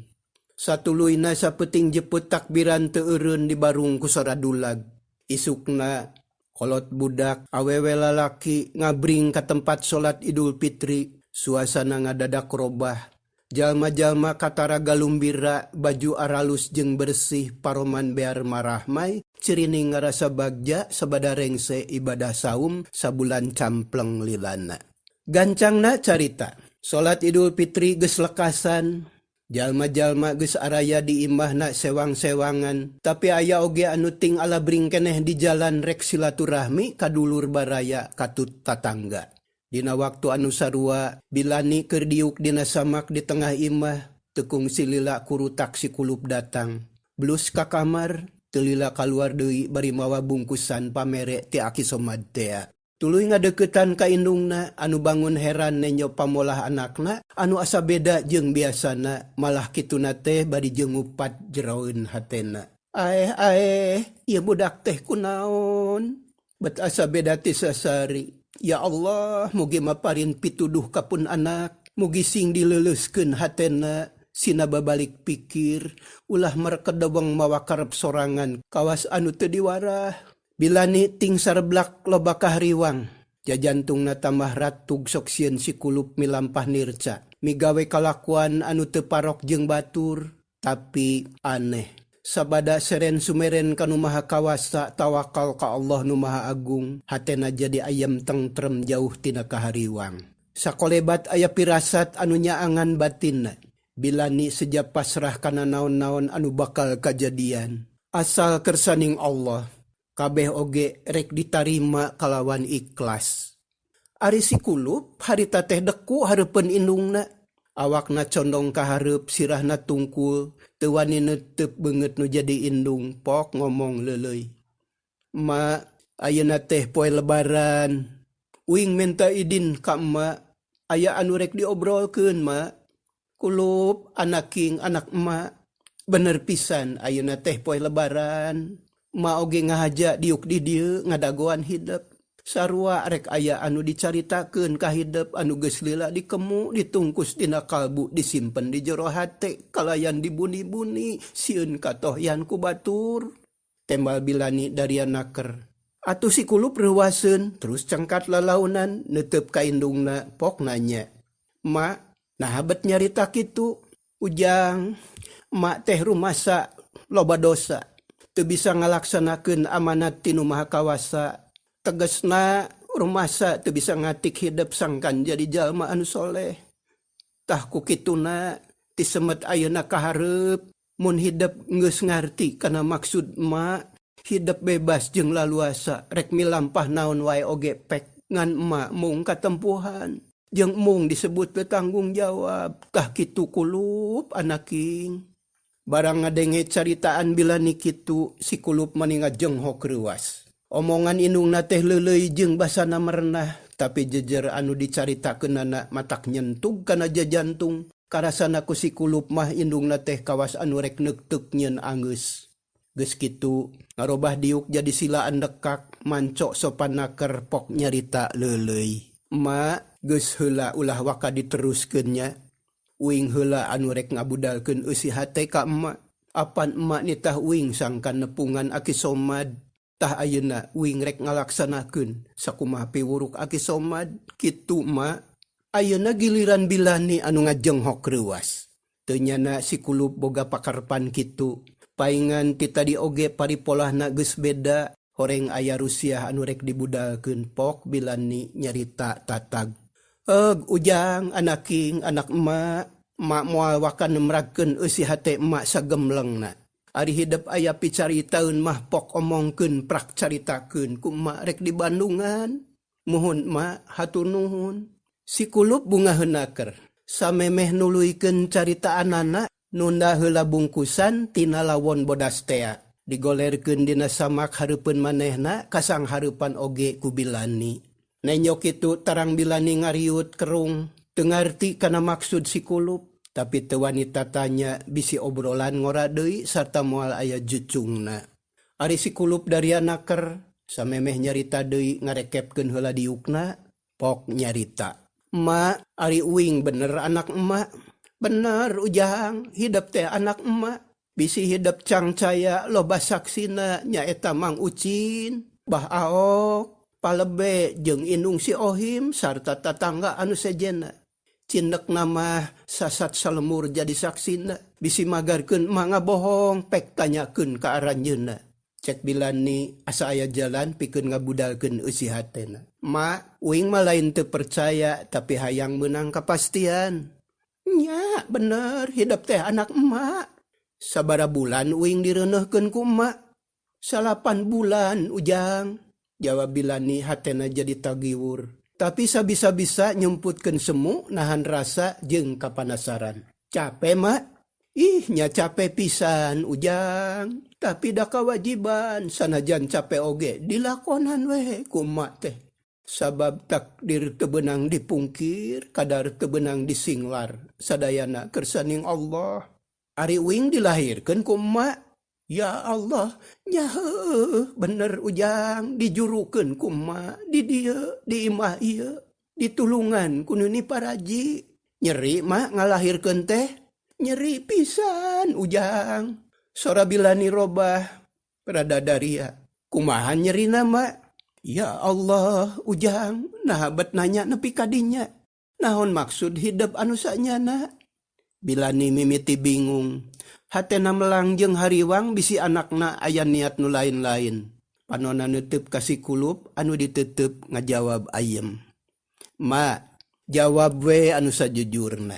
Satuluyna sapeting jeput takbiran teu eureun dibarung ku saradulag. Isukna kolot budak awewe lalaki ngabring ka tempat salat Idul Fitri, suasana ngadadak robah. Jalma-jalma katara galumbira, baju aralus jeung bersih, paroman bear marahmai, cirining ngarasa bagja sabada rengse ibadah saum sabulan campleng lilana. Gancangna carita, salat Idul Fitri geus lekasan, jalma-jalma geus araya di imahna sewang-sewangan, tapi aya oge anu ting alabring keneh di jalan rek silaturahmi kadulur baraya katut tatangga. Dina waktu anu sarua, bilani keur diuk dina samak di tengah imah, tekung silila kurutak si kulup datang. Blus ka kamar, teu lila kaluar deui bari mawa bungkusan pamere ti Aki Somad tea. Tuluy ngadeuketan ka indungna, anu bangun heran nenyo pamolah anakna, anu asa beda jeung biasana, malah kituna teh bari jengupat jeraeun hatena. Aeh, ieu budak teh kunaon? Bet asa beda ti sasari. Ya Allah, mugi maparin pituduh kapun anak, mugi sing dileuleuskeun hatena, sina babalik pikir, ulah merkedobong mawa karep sorangan, kawas anu teu diwarah. Bilani ting sareblak loba kahariwang, jajantungna tambah ratug sok sieun si kulup milampah nirca, migawe kalakuan anu teu parok jeung batur, tapi aneh. Sabada seren sumeren kanu maha kawasa tawakal ka Allah nu maha agung, hatena jadi ayam tentrem jauh tina kahariwang. Sakolebat aya pirasat anu nyaangan batinna, bilani sejak pasrah kana naon-naon anu bakal kajadian. Asal kersaning Allah, kabeh oge rek ditarima kalawan ikhlas. Ari si kulup harita teh deku hareupeun indungna, awakna condong ka hareup, sirahna tungkul, teu wani neuteub beungeut nu jadi indung, pok ngomong leuleuy. Ma, ayeuna teh poe lebaran, uing minta idin ka emak, aya anu rek diobrolkeun ma. Kulup anak king anak emak, bener pisan ayeuna teh poe lebaran. Ma oge ngahaja diuk di dieu ngadagoan hidup. Sarua rek aya anu dicaritakeun ka hidup anu geus lila dikemu, ditungkus tina kalbu, disimpen di jero hate, kalayan dibuni-buni, sieun katohyan ku batur. Tembal bilani dari naker. Atuh si kulup reuwaseun, terus cangkat lalaunan, neuteub ka indungna, pok nanya. Ma, nah bet nyarita kitu, ujang, mak teh rumasa loba dosa, teu bisa ngalaksanakeun amanat ti Nu Maha Kawasa. Tegasna rumasa teu bisa ngatik hidup sangkan jadi jalma anu soleh. Tah ku kituna ti semet ayeuna kahareup mun hidup geus ngarti kana maksud emak, hidup bebas jeung laluasa rek milampah naon wae oge pek ngan emak mung katempuhan jeung mung disebut bertanggung jawab. Tah kitu kulup anaking. Barang ngadenge caritaan bilani kitu si kulup maninga jenghok reuas. Omongan indungna teh leuleuy jeung basana merenah, tapi jejer anu dicaritakeunana matak nyentug kana jajantung. Karasana ku si kulup mah indungna teh kawas anu rek neukteuk nyeun anggeus. Geus kitu ngarobah diuk jadi silaan dekak, mancok sopan naker pok nyarita leuleuy. Mak geus heula ulah waka diteruskeun nya. Uing heula anu rek ngabudalkeun eusi hate ka emak. Apan emak nitah uing sangkan nepungan Aki Somad. Tah ayeuna uing rek ngalaksanakeun sakumaha piwuruk Aki Somad. Kitu emak. Ayeuna giliran bilani anu ngajenghok reuas. Teu nyana si kulup boga pakarepan kitu. Paingan ti tadi oge paripolahna geus beda. Horeng aya Rusia anu rek dibudalkeun pok bilani nyarita tatag. Ujang anaking anak emak. Emak moal wakan nemragkeun eusi hate emak sagemlengna. Ari hidup aya picaritaeun mah pok omongkeun prak caritakeun ku emak rek di Bandungan. Muhun emak hatur nuhun. Si kulup bunga heunaker. Samemeh nuluykeun caritaanana nunda heula bungkusan tina lawon bodas tea. Digolerkeun dina samak hareupeun manehna kasang hareupan oge ku bilani. Nenyok itu tarang bilani ngariut kerung. Teu ngarti kana maksud si kulup. Tapi teu wanita tanya bisi obrolan ngora deui sarta moal aya jucungna. Ari si kulup dari anaker samemeh nyarita deui ngarekepkeun heula diukna. Pok nyarita. Emak, ari uing bener anak emak. Bener ujang, hidup teh anak emak. Bisi hidup cangcaya loba saksina nyaeta Mang Ucin, Bah Aok, Palebe jeung indung si Ohim sarta tatangga anu sejena. Cindek nama sasat salemur jadi saksina. Bisi magarkeun manga bohong pek tanyakeun ka aranjeunna. Cek bilani asa aya jalan pikeun ngabudalkeun eusi hatena. Mak, uing mah lain teu percaya tapi hayang meunang kapastian. Nya, bener hidup teh anak emak. Sabara bulan uing direuneuhkeun ku emak? 8 bulan ujang. Jawab bilani hatena jadi tagiwur. Tapi sabisa-bisa nyemputkeun semu nahan rasa jeung kapanasaran. Capek mak? Ih nya capek pisan ujang. Tapi da kawajiban sanajan capek oge dilakonan we ku emak teh. Sabab takdir teu beunang dipungkir, kadar teu beunang disinglar. Sadayana kersaning Allah. Ari uing dilahirkeun ku emak. Ya Allah, nya heueuh bener ujang dijurukeun ku emak di dieu, di imah ieu, ditulungan ku Nini Paraji. Nyeri mak ngalahirkeun teh, nyeri pisan ujang. Sora bilani robah Pradadaria. Kumaha nyerina mak? Ya Allah ujang, nah bet nanya nepi kadinya. Naon maksud hidup anu sanyana? Bilani mimiti bingung. Hatena melang jeung hariwang bisi anakna aya niat nu lain-lain. Panonna neuteub ka si kulup anu diteuteub ngajawab ayem. Ma, jawab we anu sajujurna.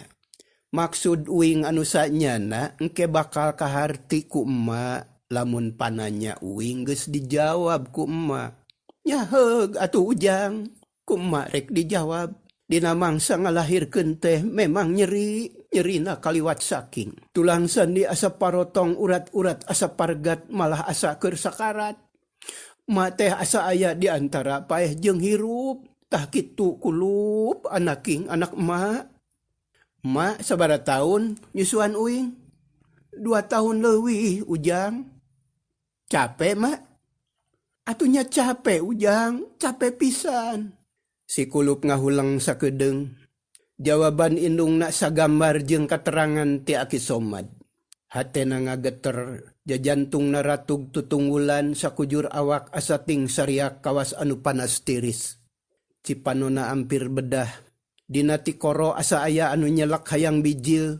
Maksud uing anu sanyana engke bakal kaharti ku emak lamun pananya uing geus dijawab ku emak. Nya heug atuh ujang, ku emak rek dijawab. Dina mangsa ngalahirkeun teh memang nyerina kaliwat saking. Tulang sandi asa parotong urat-urat asa pargat malah asa keur sakarat. Ma teh asa aya di antara paeh jeung hirup. Tah kitu kulup anaking anak emak. Emak sabara tahun nyusuan uing? 2 tahun leuwih ujang. Capek mak? Atunya capek ujang, capek pisan. Si kulup ngahulang sakedeung. Jawaban indungna sagambar jeung katerangan ti Aki Somad. Hatena ngageter, jajantungna ratug tutunggulan sakujur awak asa ting sariak kawas anu panas tiris. Cipanona ampir bedah. Dina ti koro asa aya anu nyelak hayang bijil.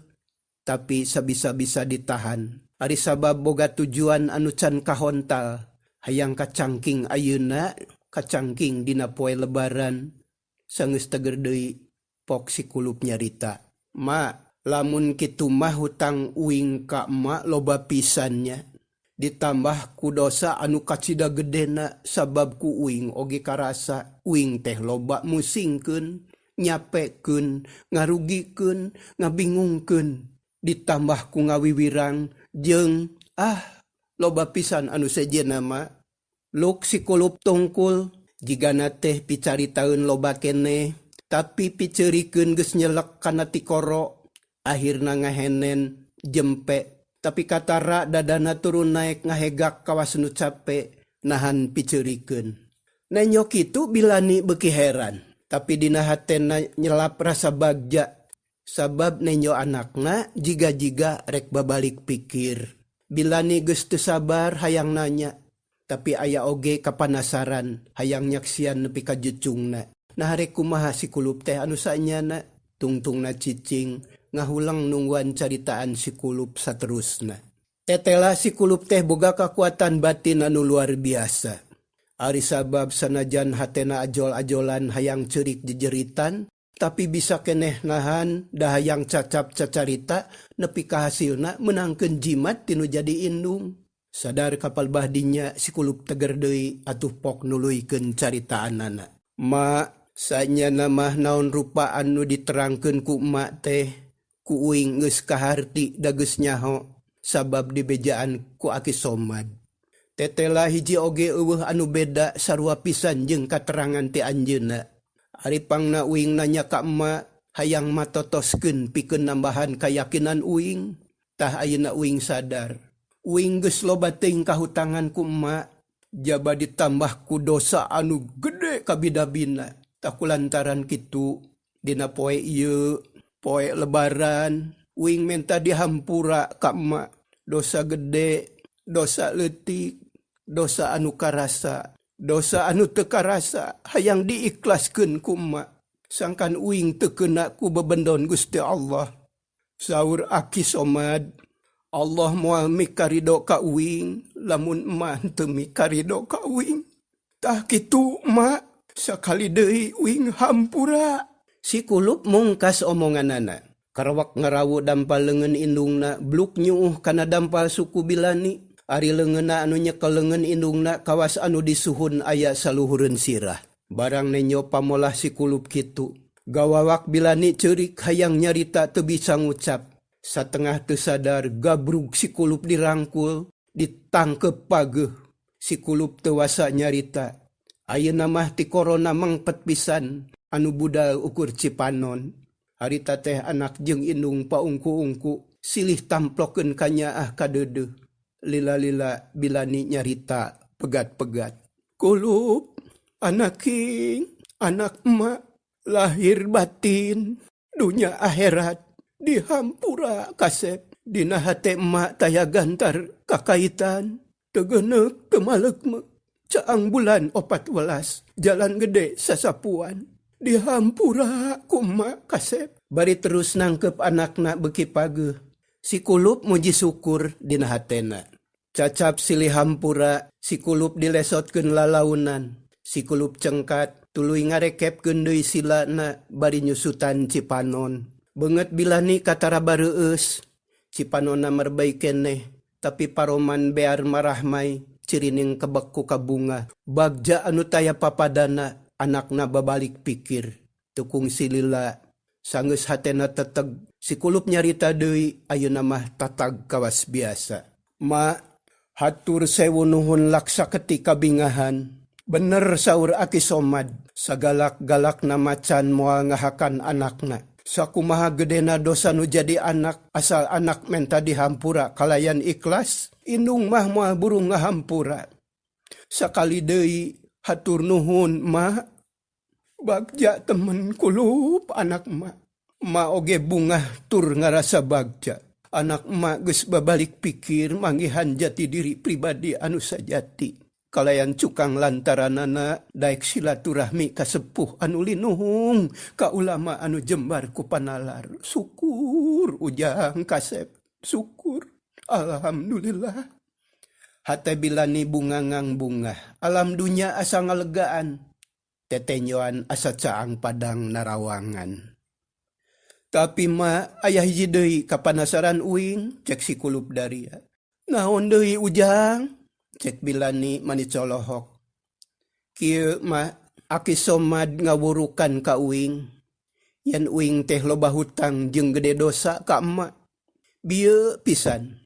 Tapi sabisa-bisa ditahan. Ari sabab boga tujuan anu can kahontal, hayang kacangking ayeuna, kacangking dina poe lebaran, sageus teger deui pok si kulup nyarita. Ma, lamun kitu mah hutang uing ka emak loba pisannya. Ditambah ku dosa anu kacida gedena sabab ku uing oge karasa uing teh loba musingkeun, nyapekeun, ngarugikeun, ngabingungkeun. Ditambah ku ngawiwirang jeung loba pisan anu sejenna mah. Luk si kulup tungkul jigana teh picaritaeun loba keneh tapi piceurikeun geus nyelek kana tikoro akhirna ngahenen jempe. Tapi katara dadana turun naik ngahegak kawas nu cape nahan piceurikeun. Nenyo kitu Bilani beuki heran, tapi dina hatena nyelap rasa bagja sabab nenyo anakna jiga-jiga rek babalik pikir. Bilani geus teu sabar hayang nanya, tapi aya oge kapanasaran hayang nyaksian nepi ka jucungna. Nah rek kumaha si kulup teh anu saenyana, tungtungna cicing ngahulang nungguan caritaan si kulup saterusna. Tetela si kulup teh boga kekuatan batin anu luar biasa. Ari sabab sanajan hatena ajol-ajolan hayang ceurik jejeritan, tapi bisa keneh nahan da hayang cacap cacarita nepi ka hasilna menangkeun jimat tinu jadi indung. Sadar kapal bahdinya si kulup teger deui atuh pok nuluykeun caritaanana. Ma, saenyana mah naon rupa anu diterangkeun ku emak teh ku uing geus kaharti da geus nyaho sabab dibejaan ku Aki Somad. Tetela hiji oge eueuh anu beda sarua pisan jeung katerangan ti anjeunna. Ari pangna uing nanya ka emak hayang matotoskeun pikeun nambahan kayakinan uing. Tah ayeuna uing sadar uing geus loba teuing kahutangan ku emak, jaba ditambah ku dosa anu gede kabida-bina. Tah kulantaran kitu dina poe ieu poe lebaran, uing menta dihampura ka emak. Dosa gede, dosa leutik, dosa anu karasa, dosa anu teu karasa hayang diikhlaskeun ku emak. Sangkan uing teu keuna ku bebendon Gusti Allah. Saur Aki Somad, Allah moal mikarido ka uing, lamun emak teu mikarido ka uing. Tah kitu emak, sakali deui uing hampura. Si kulup mungkas omonganana. Karawak ngarawu dampal leungeun indungna bluk nyuuh kana dampal suku Bilani. Ari leungeunna anu nyekel leungeun indungna kawas anu disuhun aya saluhureun sirah. Barang nenyo pamolah si kulup kitu. Gawawak Bilani ceurik hayang nyarita teu bisa ngucap. Satengah teu sadar gabrug si kulup dirangkul, ditangkep pageuh. Si kulup teu wasa nyarita. Ayeuna mah ti corona mangpet pisan. Anu budal ukur Cipanon. Harita teh anak jeung indung paungku-ungku silih tamplokeun ka nyaah kadeudeuh. Lila-lila Bilani nyarita pegat-pegat. Kulup, anak king, anak emak, lahir batin, dunya akhirat, dihampura kasep. Dina hate emak taya gantar kakaitan, tegeneuk teu malekmek. Caang bulan 14, jalan gede sasapuan. Dihampura ku emak kasep. Bari terus nangkep anakna beuki pageuh. Si kulup muji syukur dina hatena. Cacap silih hampura, si kulup dilesotkeun lalaunan. Si kulup cengkat, tuluy ngarekepkeun deui silana bari nyusutan Cipanon. Beungeut Bilani katara bareueus. Cipanonna merbay keneh, tapi paroman bear marahmai cirining kebeku kabunga. Bagja anu taya papadana, anakna babalik pikir. Tukung silila, sanggeus hatena teteg. Si kulup nyarita deui ayeuna mah tatag kawas biasa. Ma, hatur sewu nuhun laksa ketika bingahan. Bener saur Aki Somad, sagalak-galakna macan moal ngahakan anakna. Sakumaha gedena dosa nu jadi anak, asal anak menta dihampura kalayan ikhlas, indung mah moal burung ngahampura. Sakali deui hatur nuhun ma, bagja temen kulup anak ma. Ma oge bungah tur ngarasa bagja. Anak ma geus babalik pikir manggihan jati diri pribadi anu sajati. Kalayan cukang lantaranana daek silaturahmi ka sepuh anu linuhung, ka ulama anu jembar ku panalar. Syukur ujang kasep, syukur. Alhamdulillah. Hate bilani bungangang bunga. Alam dunya asa ngalegaan. Tetenyoan asa caang padang narawangan. Tapi ayah hiji deui kapanasaran uing, cek si kulup daria. Naon deui ujang? Cek bilani manicolohok. Kieu aki somad ngawurukan ka uing. Yan uing teh loba hutang jeung gede dosa ka emak. Bieu pisan.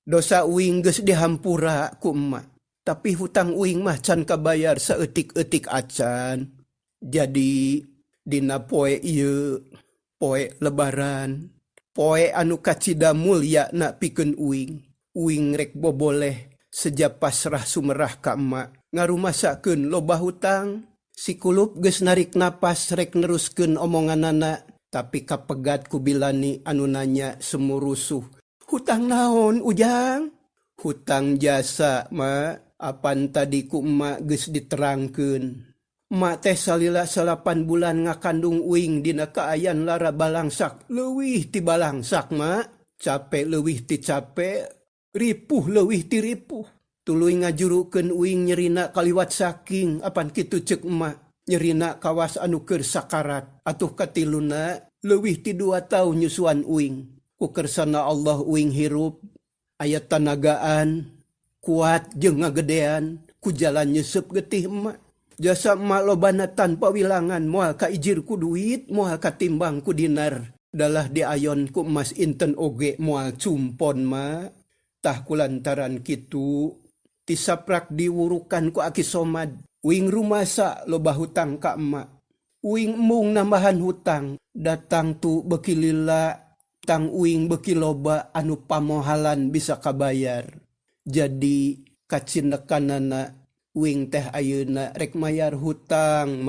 Dosa uing geus dihampura ku emak. Tapi hutang uing mah can kabayar saeutik-eutik acan. Jadi dina poe ieu, poe lebaran, poe anu kacida mulya na pikeun uing. Uing rek boboleh seja pasrah sumerah ka emak. Ngarumasakeun loba hutang. Si kulup geus narik napas rek neruskeun omonganana. Tapi kapegat ku bilani anu nanya semurusuh. Hutang naon ujang? Hutang jasa apan tadi ku emak geus diterangkeun. Emak teh salila 8 bulan ngakandung uing dina kaayan lara balangsak. Leuwih ti balangsak capek leuwih ti capek, ripuh leuwih ti ripuh. Tuluy ngajurukeun uing nyerina kaliwat saking, apan kitu ceuk emak. Nyerina kawas anu keur sakarat, atuh katiluna leuwih ti 2 taun nyusuan uing. Ku kersana Allah uing hirup, aya tanagaan, kuat jeung ngagedean, ku jalan nyeusup getih emak. Jasa emak lobana tanpa wilangan, moal kaijir ku duit, moal katimbang ku dinar. Dalah diayon ku emas inten oge moal cumpon Tah kulantaran kitu, tisaprak diwurukan ku aki somad. Uing rumasa loba hutang ka emak. Uing mung nambahan hutang, datang tu beki lila, tang uing beki loba anu pamohalan bisa kabayar. Jadi kacinekanana uing teh ayeuna rek mayar hutang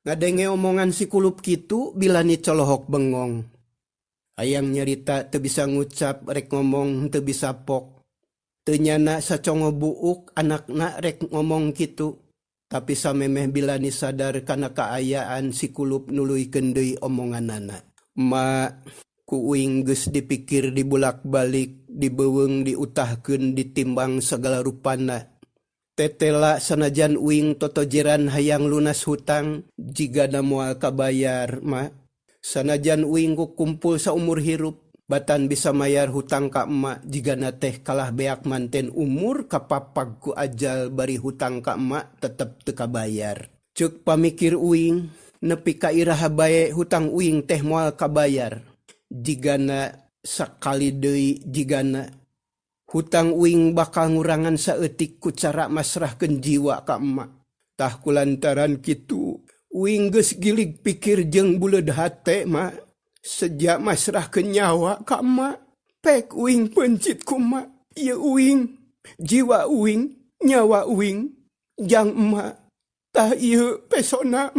Ngadenge omongan si kulup kitu bilani colohok bengong. Hayang nyarita teu bisa ngucap rek ngomong teu bisa pok. Teu nyana sacongo buuk anakna rek ngomong kitu. Tapi samemeh bilani sadar kana kaayaan si kulup nuluykeun deui omonganana. Ku uing geus dipikir dibulak-balik, dibeuweung diutahkeun ditimbang segala rupana. Tetela sanajan uing totojeran hayang lunas hutang jigana moal kabayar Sanajan uing ku kumpul saumur hirup, batan bisa mayar hutang ka emak jigana teh kalah beak manten umur kapapag ku ajal bari hutang ka emak tetep teu kabayar. Ceuk pamikir uing, nepi ka iraha bae hutang uing teh moal kabayar. Jigana sakali deui jigana hutang uing bakal ngurangan saeutik ku cara masrahkeun jiwa ka emak. Tah kulantaran kitu, uing geus gilig pikir jeung buleud hate sejak masrahkeun nyawa ka emak. Pek uing pencit ku emak. Ieu uing, jiwa uing, nyawa uing, jang emak. Tah ieu pesona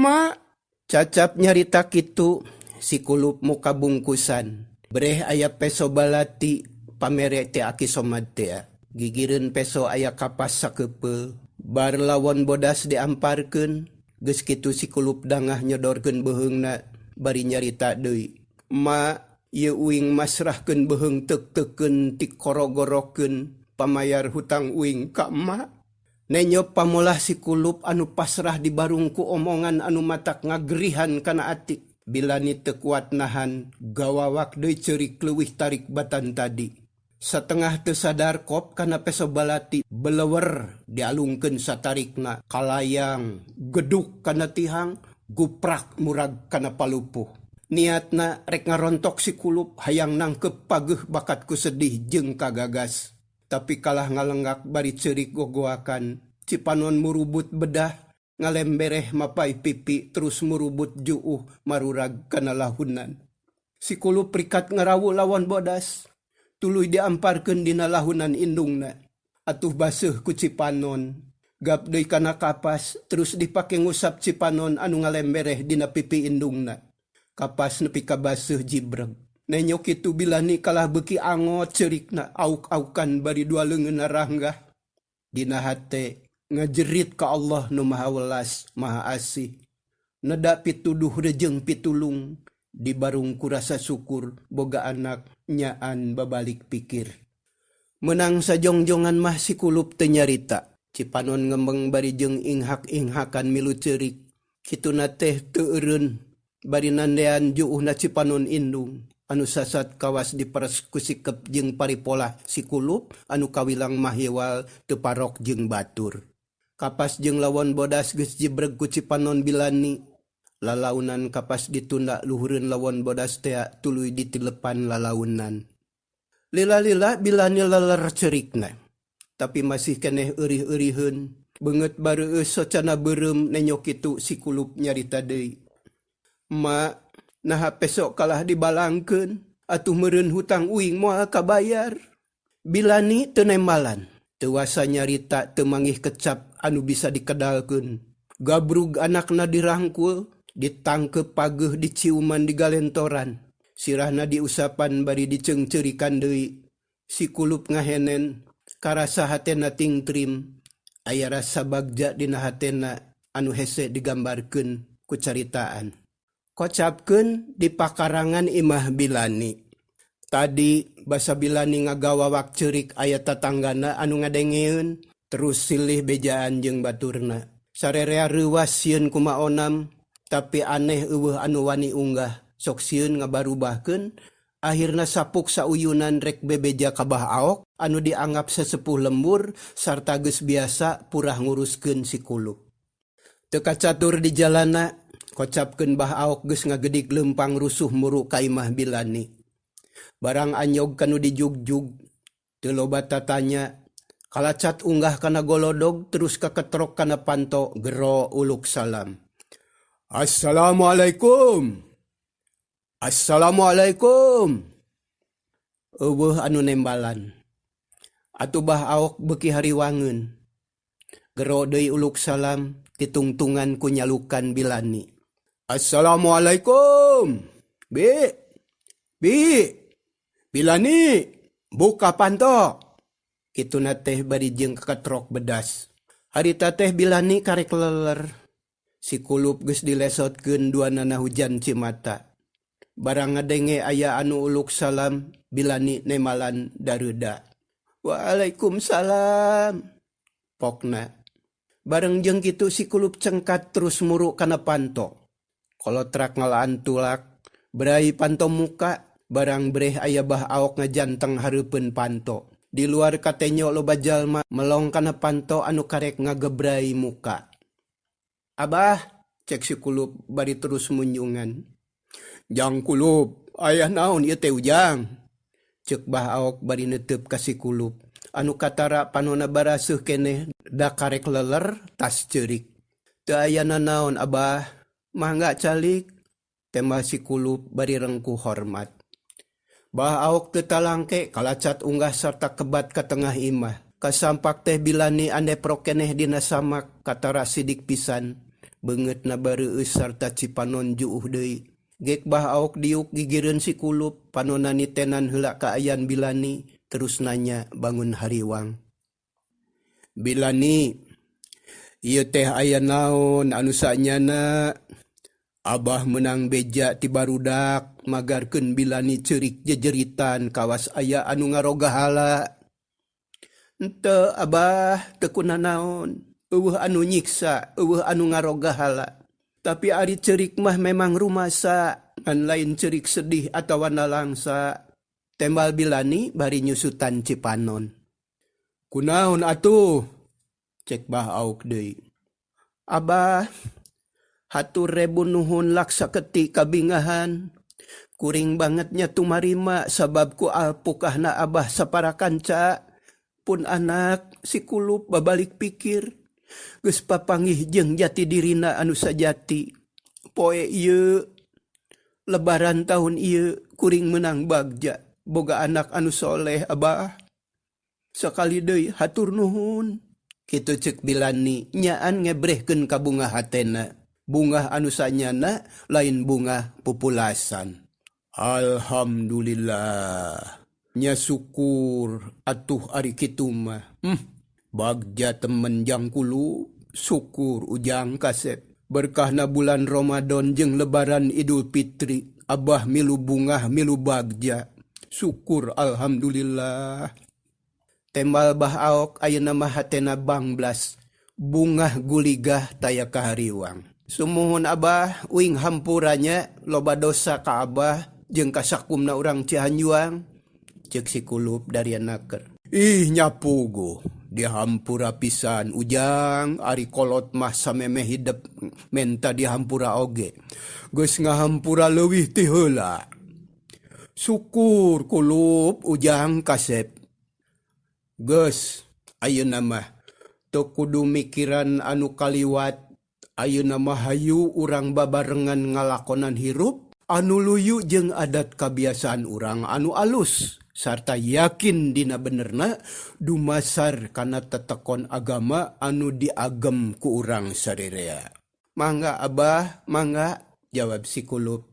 Cacap nyarita kitu, si kulup muka bungkusan. Breh aya peso balati pamere teh aki somad teh. Gigireun peso aya kapas sakeupeu. Bar lawan bodas diamparkeun, geus kitu si kulup dangah nyodorkeun beheungna bari nyarita deui. Ieu uing masrahkeun beheung teuk-teukeun ti korogorokeun pamayar hutang uing ka emak. Nenyo pamolah si kulup anu pasrah dibarungku omongan anu matak ngagerihan kana ati. Bilani teu kuat nahan, gawawak deui ceurik leuwih tarik batan tadi. Satengah teu sadar kop kana peso balati belewer dialungkeun satarikna kalayang, geduk kana tihang, guprak murag kana palupuh. Niatna rek ngarontok si kulup hayang nangkep pageuh bakatku sedih jeung kagagas. Tapi kalah ngalenggak bari ceurik gogoakan. Cipanon murubut bedah, ngalembereh mapai pipi terus murubut juuh marurag kana lahunan. Si kulup prikat ngarawu lawan bodas. Tuluy diamparkeun dina lahunan indungna. Atuh baseuh ku cipanon. Gap deui kana kapas terus dipake ngusap cipanon anu ngalembereh dina pipi indungna. Kapas nepi ka baseuh jibreg. Nenyo kitu bilani kalah beuki angot ceurikna auk-aukan bari 2 leungeunna ranggah. Dina hate ngajerit ka Allah nu Maha Welas Maha Asih. Neda pituduh rejeung pitulung, dibarung ku rasa syukur boga anak nyaan babalik pikir. Menang sajongjongan mah si kulup teu nyarita. Cipanon ngembeng bari jeung inghak-inghakan milu ceurik. Kituna teh teu eureun bari nandean juuhna Cipanon indung. Anu sasat kawas diperes ku sikep jeung paripolah si kulup anu kawilang mahiwal teu parok jeung batur. Kapas jeung lawon bodas geus jibreg ku Cipanon Bilani. Lalaunan kapas ditunda luhureun lawon bodas teh tuluy ditilepan lalaunan. Lila-lila Bilani leler cerikna. Tapi masih keneh eurih-euriheun. Beungeut bareueus socana beureum nenyok kitu si kulup nyarita deui. Ma, naha pesok kalah dibalangkeun, atuh meureun hutang uing moal kabayar. Bilani teu nembalan, teu wasa nyarita teu manggih kecap anu bisa dikedalkeun. Gabrug anakna dirangkul, ditangkep pageuh diciuman di galentoran. Sirahna diusapan bari diceungceurikan deui. Si kulup ngahenen, karasa hatena tingtrim. Aya rasa bagja dina hatena anu hese digambarkeun ku caritaan. Kocapkeun di pakarangan Imah Bilani. Tadi basa Bilani ngagawawak ceurik aya tatanggana anu ngadengeun, terus silih bejaan jeung baturna. Sarerea reuwas sieun kumaonam, tapi aneh eueuh anu wani unggah. Sok sieun ngabarubahkeun, akhirna sapuk sauyunan rek bebeja kabah aok anu dianggap sesepuh lembur sarta geus biasa purah nguruskeun si kulup. Teu kacatur di jalana, kocapkeun bah aok geus ngagedik leumpang rusuh muru ka Imah Bilani. Barang anyog kanu dijugjug, teu loba tatanya, kalacat unggah kana golodog terus kaketrok kana panto gero uluk salam. Assalamualaikum. Assalamualaikum. Eueuh anu nembalan. Atuh bah aok beuki hariwangeun. Gero deui uluk salam ditungtungan ku nyalukan Bilani. Assalamualaikum. Bi. Bilani, buka panto. Kituna teh bari jeung kaketrok bedas. Harita teh Bilani karek leler. Si kulup geus dilesotkeun duanana hujan cimata. Barang ngadenge aya anu uluk salam, Bilani nemalan dareuda. Waalaikumsalam. Pokna. Bareng jeung kitu si kulup cengkat terus muru kana panto. Kolotrak ngalaan tulak, berai panto muka, barang breh aya bah aok ngajanteng hareupeun panto. Di luar katenyo loba jalma melong kana panto anu karek ngagebrai muka. Abah, cek si kulup bari terus munjungan. Jang kulup, ayah naon ieu teh ujang. Cek bah aok bari neuteup ka si kulup. Anu katara panonna baraseuh keneh da karek leler tas ceurik. Teu aya naon abah, mangga calik. Tembah si kulup bari rengkuh hormat. Bah aok teu talangke kalacat unggah sarta kebat ka tengah imah. Kasampak teh Bilani andeprok keneh dina samak katara sidik pisan. Beungeutna bareueus sarta Cipanon juuh deui. Gek bah aok diuk gigireun si kulup, panonna nitenan heula ka ayan Bilani, terus nanya bangun hariwang. Bilani, ieu teh aya naon anu sanyana? Abah menang beja ti barudak, magarkeun Bilani ceurik jejeritan kawas aya anu ngaroga hala. Henteu abah, teu kunanaon. Eueuh anu nyiksa, eueuh anu ngaroga hala. Tapi ari ceurik mah memang rumasa, ngan lain ceurik sedih atawa nalangsa. Tembal Bilani bari nyusutan Cipanon. Kunaon atuh? Cek bah aok deui. Abah, hatur rebu nuhun laksa keti kabingahan. Kuring bangetnya tumarima sabab ku alpukahna abah saparakanca. Pun anak si kulup babalik pikir. Geus papanggih jeung jati dirina anu sajati. Poe ieu lebaran tahun ieu kuring menang bagja boga anak anu soleh abah. Sakali deui hatur nuhun. Kitu ceuk Bilani nyaan ngebrehkeun ka bunga hatena. Bunga anu sanyana lain bunga pupulasan. Alhamdulillah. Nya syukur atuh ari kitu mah. Bagja temen jangkulu, syukur ujang kasep. Berkahna bulan Ramadan jeung lebaran Idul Fitri, abah milu bungah milu bagja. Syukur alhamdulillah. Tembal bah aok ayeuna mah hatena bangblas, bungah guligah taya kahariwang. Sumuhun abah, uing hampuranya loba dosa ka abah jeung kasakumna urang Cihanjuang, cek si Kulup dari anaker. Ih nyapugo, dihampura pisan ujang, ari kolot mah samemeh hidep menta dihampura oge. Geus ngahampura leuwih ti heula. Syukur Kulup ujang kasep. Geus, ayeuna mah teu kudu mikiran anu kaliwat, ayeuna mah hayu urang babarengan ngalakonan hirup anu luyu jeung adat kabiasaan urang anu alus sarta yakin dina benerna dumasar kana tetekon agama anu diagem ku urang sadarea. Mangga abah, mangga, jawab si Kulup.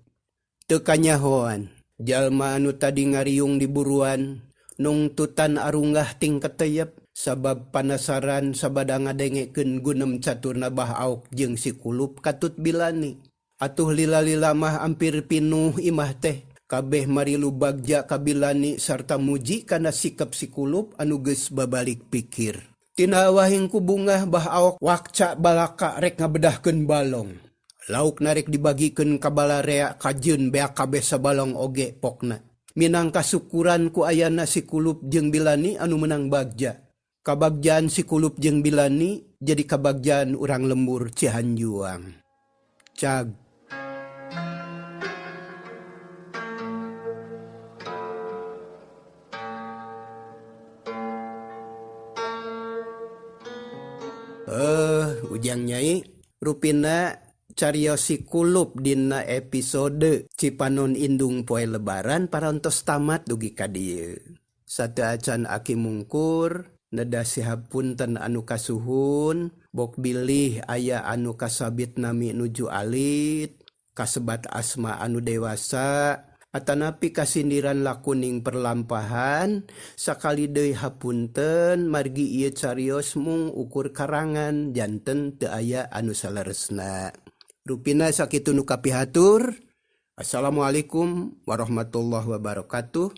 Teu kanyahoan, jalma anu tadi ngariung di buruan nungtutan arunggah ting keteyep sabab panasaran sabada ngadengekeun gunem caturna bah aok jeung si Kulup katut bilani. Atuh lila-lila mah ampir pinuh imah teh kabeh marilu bagja kabilani sarta muji kana sikap si Kulup anu geus babalik pikir. Tina wahing ku bungah bah aok wakca balaka rek ngabedahkeun balong. Lauk narek dibagikeun ka balarea kajeun beak kabeh sabalong oge pokna. Minangka syukuran ku ayana si Kulup jeung bilani anu menang bagja. Kabagjaan si Kulup jeung bilani jadi kabagjaan urang lembur Cihanjuang. Cag. Ujang Nyai, rupina carios si Kulup dina episode Cipanon Indung Poe Lebaran parantos tamat dugi ka dieu. Sateuacan Aki Mungkur, neda sihapunten anu kasuhun, bok bilih aya anu kasabit nami nuju alit, kasebat asma anu dewasa, atanapi kasindiran lakuning perlampahan, sakali deui hapunten margi ieu carios mung ukur karangan janten teu aya anu saleresna. Rupina sakitu nu kapihatur. Assalamualaikum warahmatullahi wabarakatuh.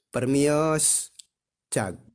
Permios, cag.